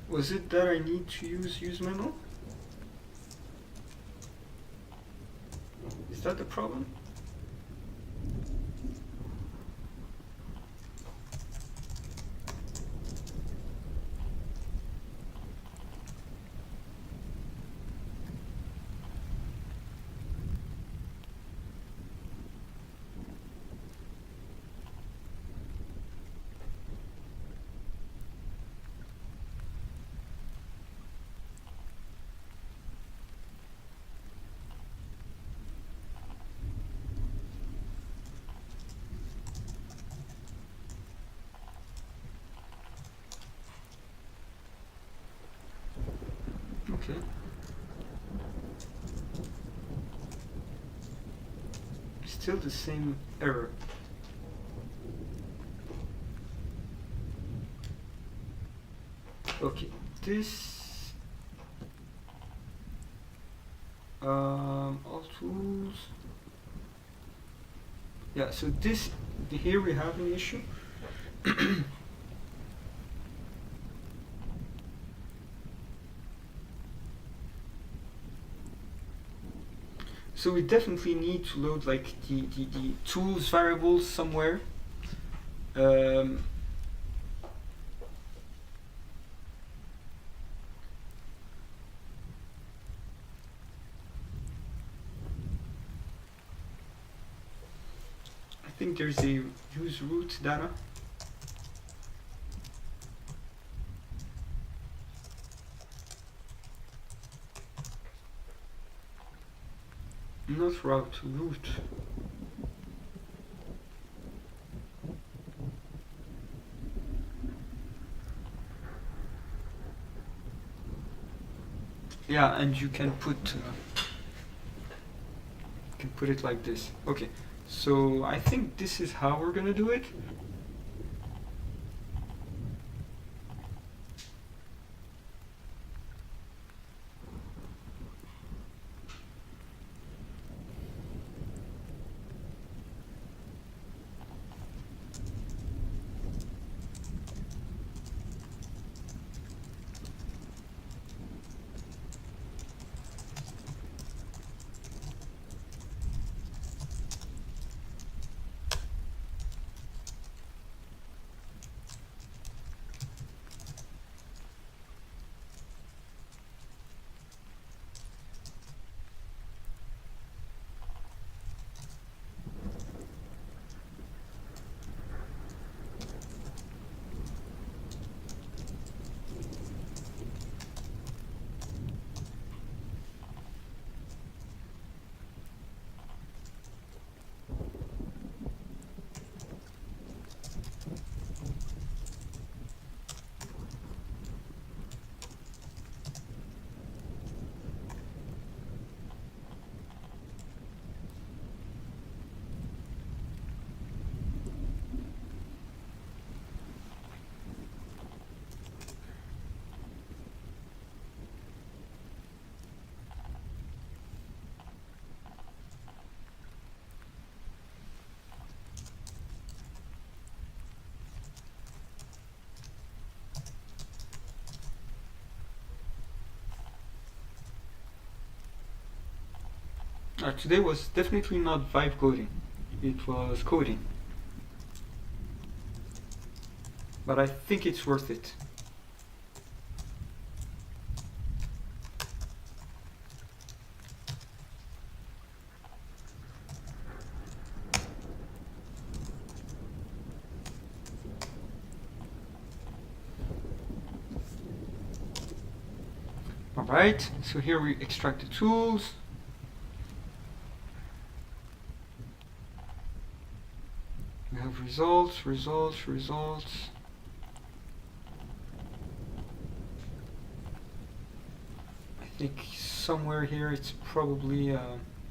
Was it that I need to use memo? Is that the problem? Okay. Still the same error. Okay, this all tools. Yeah, so this here we have an issue. So we definitely need to load like the tools variables somewhere. I think there's a use root data. Not route, root. Yeah, and you can put it like this. Okay, so I think this is how we're gonna do it. Today was definitely not vibe coding, it was coding. But I think it's worth it. Alright, so here we extract the tools. We have results, results, results. I think somewhere here it's probably,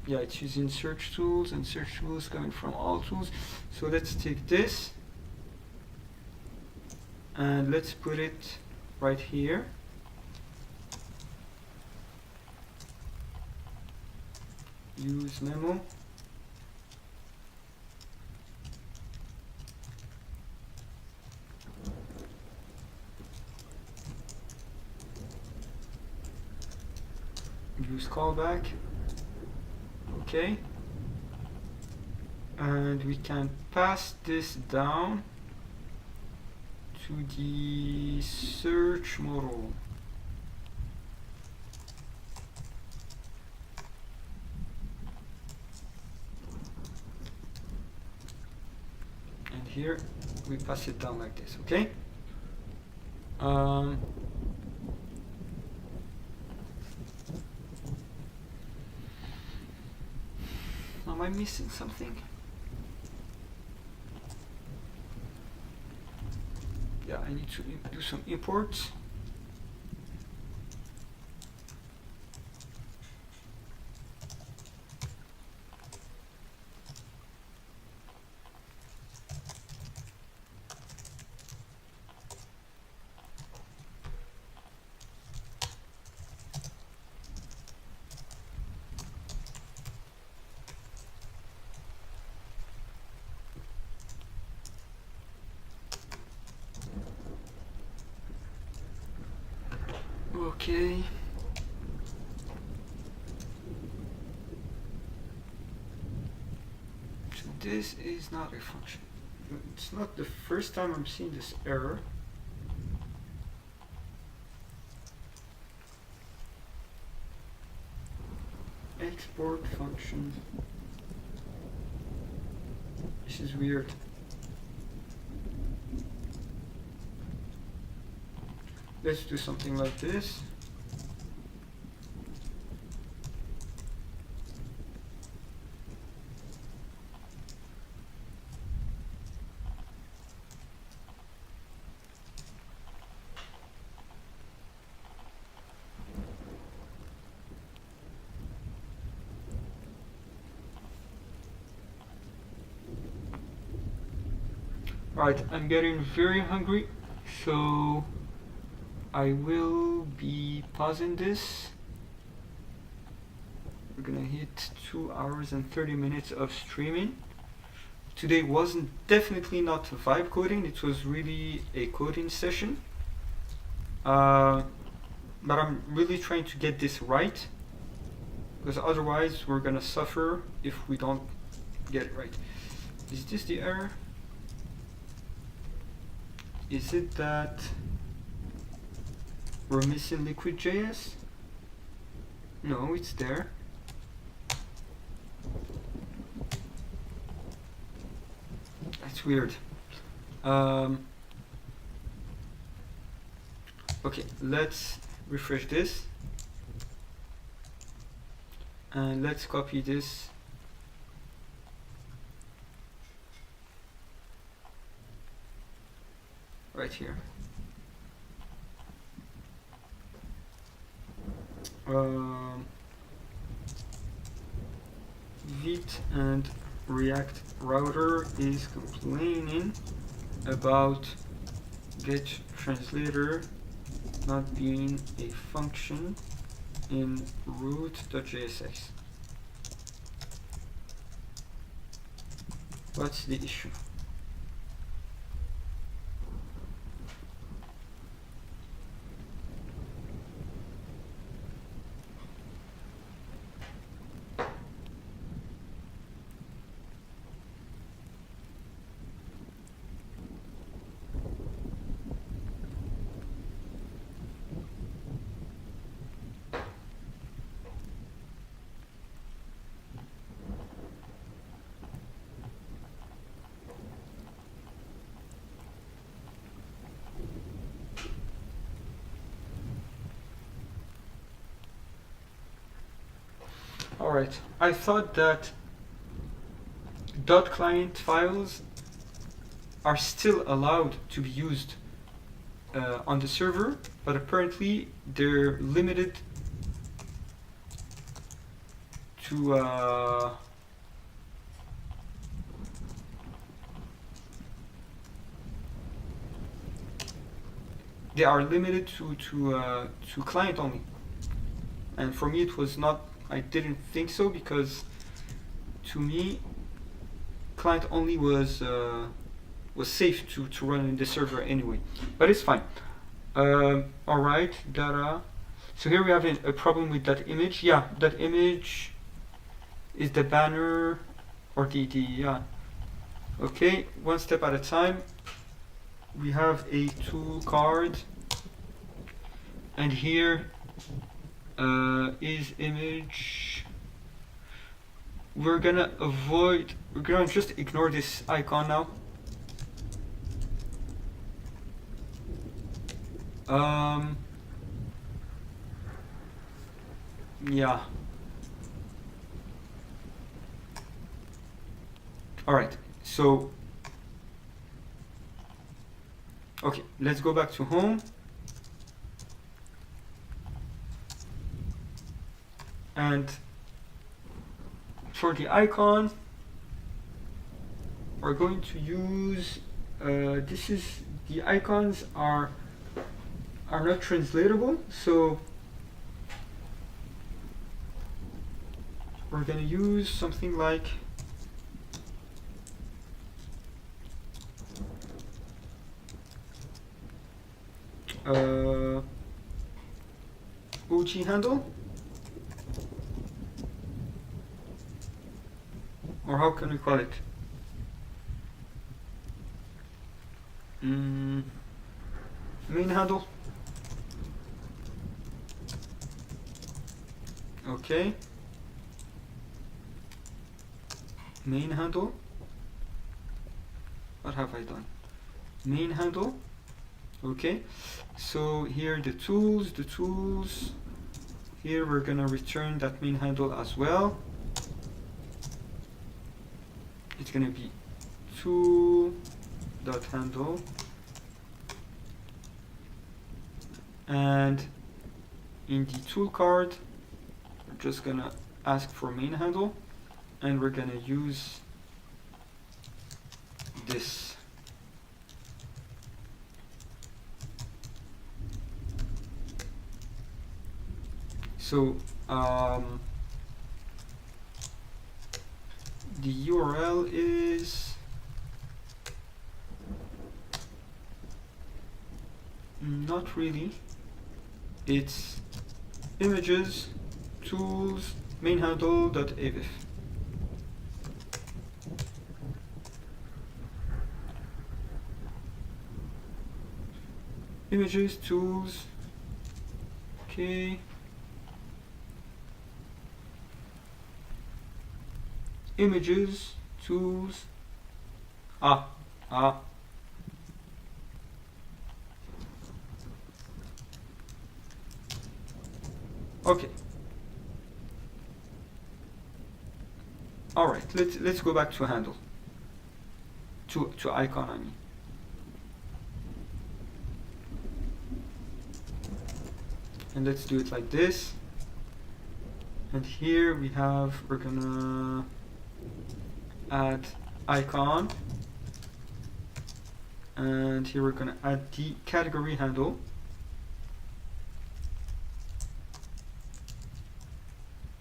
yeah, it's using search tools, and search tools coming from all tools. So let's take this and let's put it right here. Use memo. Use callback. Okay. And we can pass this down to the search model. And here we pass it down like this, okay? Am I missing something? Yeah, I need to do some imports. Okay. So this is not a function. It's not the first time I'm seeing this error. Export function. This is weird. Let's do something like this. Right, I'm getting very hungry, so I will be pausing this. We're gonna hit 2 hours and 30 minutes of streaming. Today wasn't definitely not vibe coding, it was really a coding session. But I'm really trying to get this right, because otherwise we're gonna suffer if we don't get it right. Is this the error? Is it that we're missing liquid.js? No, it's there. That's weird. Okay, let's refresh this. And let's copy this. Right here. Vite and React router is complaining about get translator not being a function in root.jsx. What's the issue? Alright, I thought that .client files are still allowed to be used on the server, but apparently they're limited to they are limited to client only. And for me it was not, I didn't think so, because to me client only was safe to run in the server anyway, but it's fine. Alright, data. So here we have a problem with that image. Yeah, that image is the banner or the yeah. Okay, one step at a time. We have a tool card, and here is image. We're gonna just ignore this icon now. Yeah. Alright, so okay, let's go back to home. And for the icon, we're going to use the icons are not translatable, so we're going to use something like OG handle, or how can we call it? Main handle. Okay. Main handle. What have I done? Main handle. Okay. So here the tools. Here we're gonna return that main handle as well. It's gonna be tool.handle, and in the tool card we're just gonna ask for main handle, and we're gonna use this. So the URL is not really, it's images tools main handle.avif. Images tools. Okay. Images, tools, okay. All right, let's go back to handle, to icon, I mean. And let's do it like this. And here we have, we're gonna add icon, and here we're gonna add the category handle.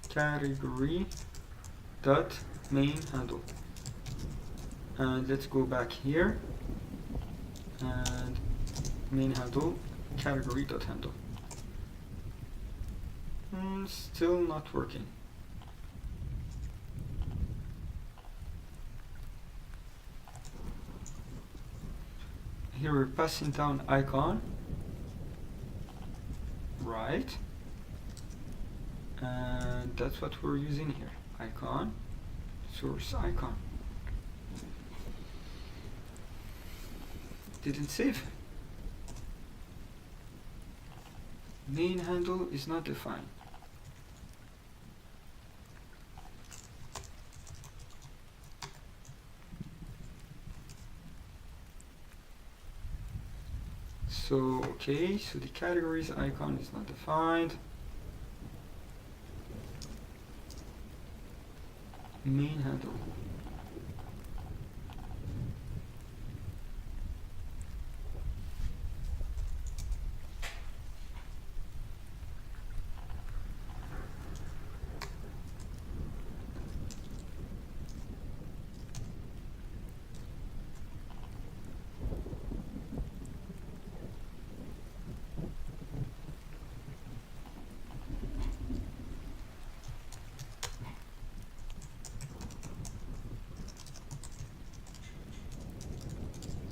Category dot main handle, and let's go back here, and main handle category dot handle. Still not working. Here we're passing down icon, right? And that's what we're using here. Icon, source icon. Didn't save. Main handle is not defined. So, okay, so the categories icon is not defined. Main handle.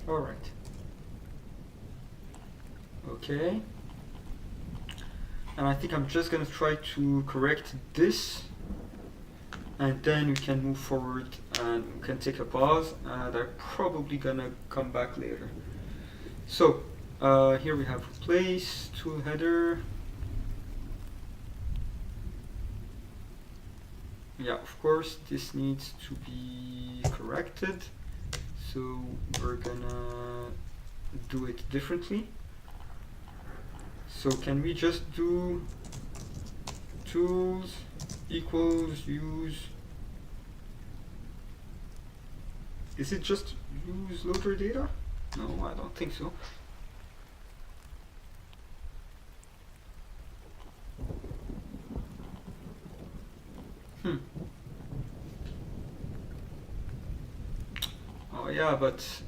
All right. Okay. And I think I'm just going to try to correct this, and then we can move forward and we can take a pause, and I'm probably going to come back later. So here we have replace, tool header. Yeah, of course, this needs to be corrected. So we're gonna do it differently. So can we just do tools equals use? Is it just use loader data? No, I don't think so. Oh yeah, but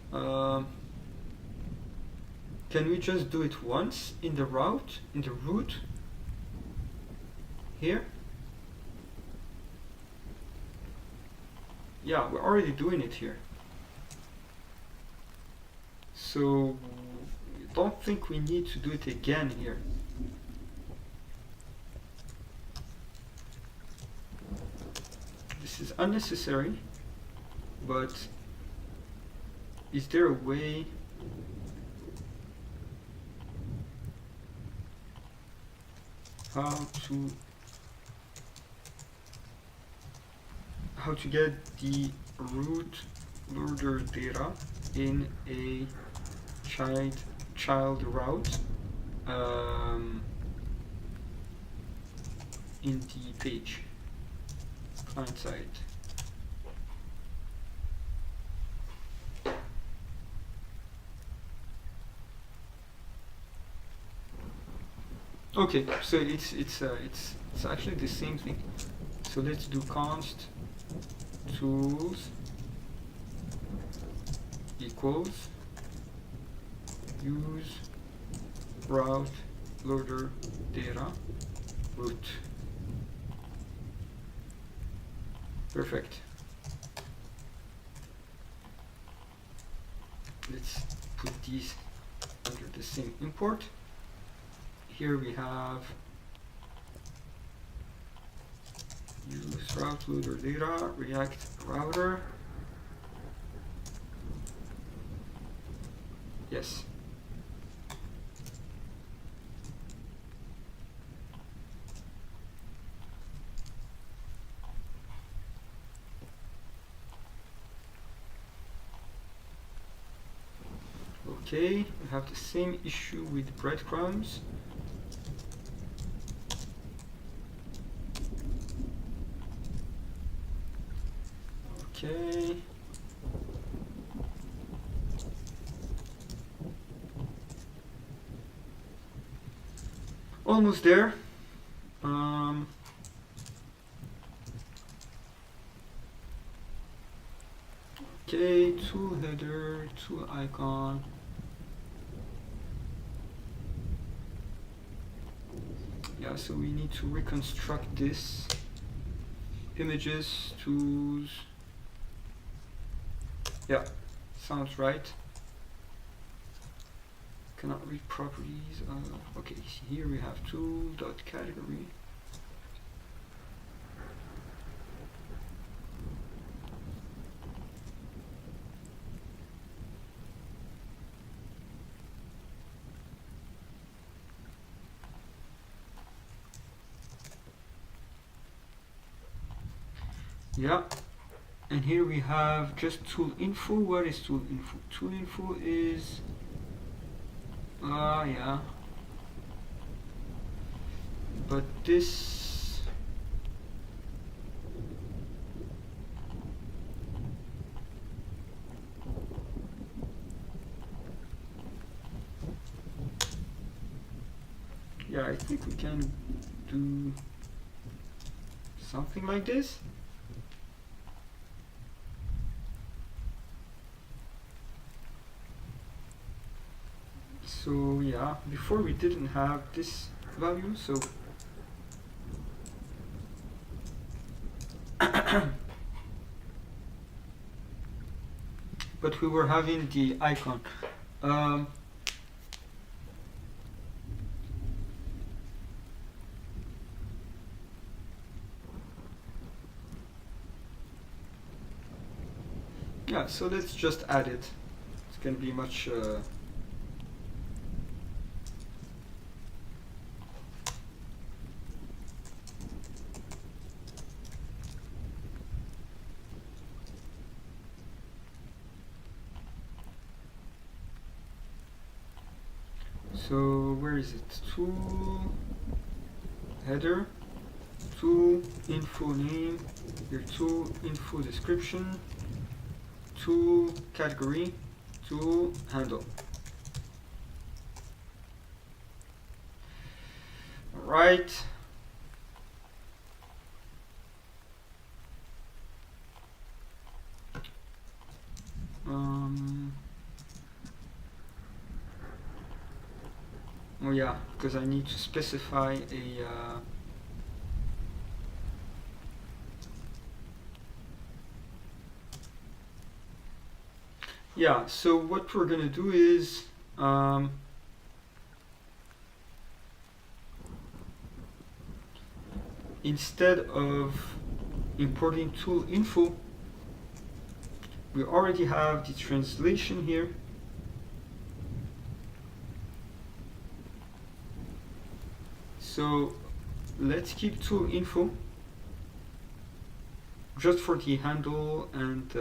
can we just do it once in the route, in the root here? Yeah, we're already doing it here. So I don't think we need to do it again here. This is unnecessary, but is there a way how to get the root loader data in a child route in the page client side? Okay, so it's actually the same thing. So let's do const tools equals use route loader data root. Perfect. Let's put these under the same import. Here we have use route loader data, React router. Yes. Okay, we have the same issue with breadcrumbs. Okay. Almost there. Okay, tool header, tool icon. Yeah, so we need to reconstruct this. Images, tools. Yeah, sounds right. Cannot read properties. Okay, here we have tool.category. Yeah, and here we have just tool info. What is tool info? Tool info is Yeah. But this... Yeah, I think we can do something like this. So yeah, before we didn't have this value, so but we were having the icon. Yeah, so let's just add it. It's gonna be much so where is it? Tool header, tool info name, your tool info description, tool category, tool handle. All right. Oh yeah, because I need to specify a yeah, so what we're gonna do is instead of importing tool info, we already have the translation here. So let's keep tool info just for the handle and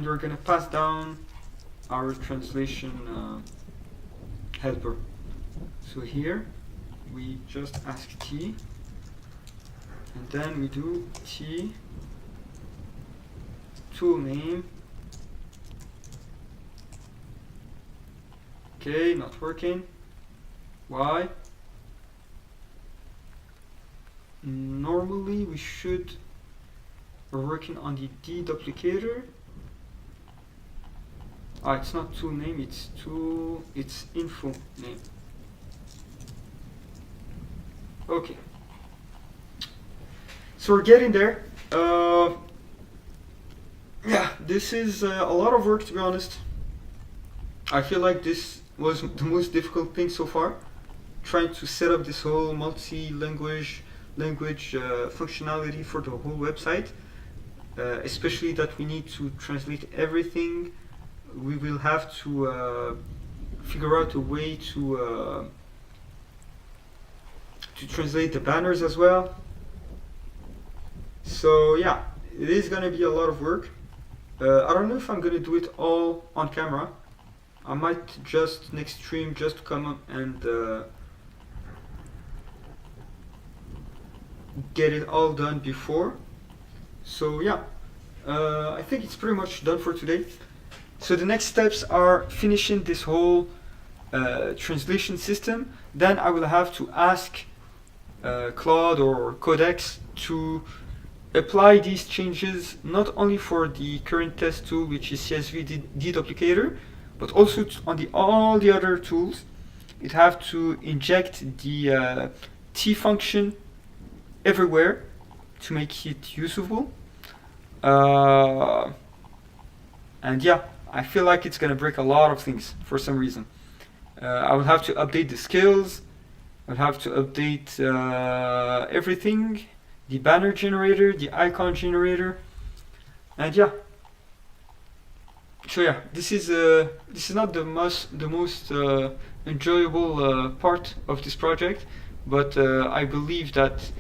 we're gonna pass down our translation helper. So here we just ask T, and then we do T tool name. Okay, not working. Why? Normally we're working on the deduplicator. It's not tool name, it's info name. Okay. So we're getting there. Yeah, this is a lot of work, to be honest. I feel like this was the most difficult thing so far, trying to set up this whole multi-language functionality for the whole website, especially that we need to translate everything. We will have to figure out a way to translate the banners as well. So yeah, it is going to be a lot of work. I don't know if I'm going to do it all on camera. I might just next stream just come up and get it all done before. So yeah, I think it's pretty much done for today. So the next steps are finishing this whole translation system. Then I will have to ask Claude or Codex to apply these changes not only for the current test tool, which is CSV deduplicator, but also on all the other tools. It have to inject the T function everywhere to make it usable. And yeah, I feel like it's gonna break a lot of things for some reason. I will have to update the skills. I'll have to update everything, the banner generator, the icon generator, and yeah. So yeah, this is not the most enjoyable part of this project, but I believe that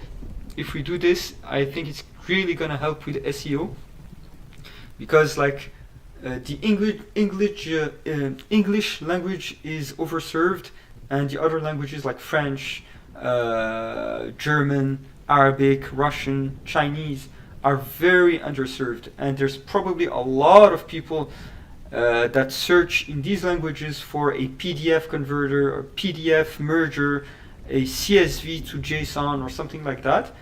if we do this, I think it's really gonna help with SEO. because like the English language is overserved, and the other languages like French, German, Arabic, Russian, Chinese are very underserved, and there's probably a lot of people that search in these languages for a PDF converter or PDF merger, a CSV to JSON or something like that,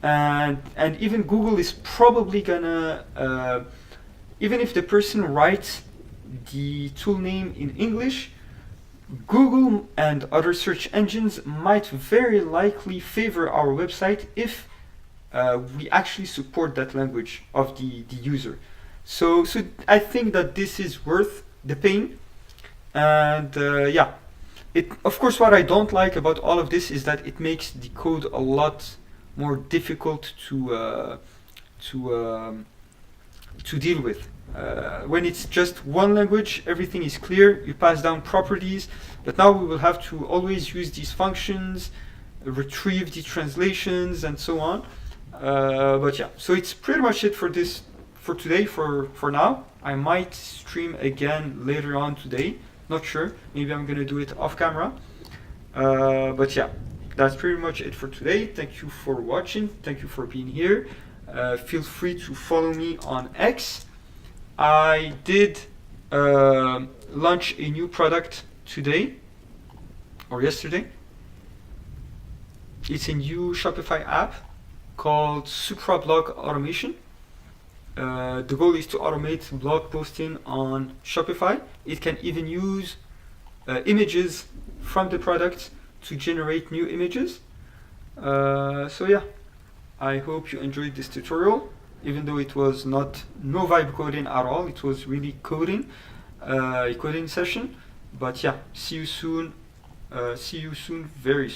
and even Google is probably gonna even if the person writes the tool name in English, Google and other search engines might very likely favor our website if we actually support that language of the user. So I think that this is worth the pain. And yeah, of course what I don't like about all of this is that it makes the code a lot more difficult to deal with. When it's just one language, everything is clear, you pass down properties, but now we will have to always use these functions, retrieve the translations, and so on. But yeah, so it's pretty much it for today, for now. I might stream again later on today, not sure, maybe I'm gonna do it off camera. But yeah, that's pretty much it for today. Thank you for watching, thank you for being here. Feel free to follow me on X. I did launch a new product today or yesterday. It's a new Shopify app called Supra Blog Automation. The goal is to automate blog posting on Shopify. It can even use images from the product to generate new images. So yeah, I hope you enjoyed this tutorial. Even though it was no vibe coding at all, it was really coding, a coding session. But yeah, see you soon very soon.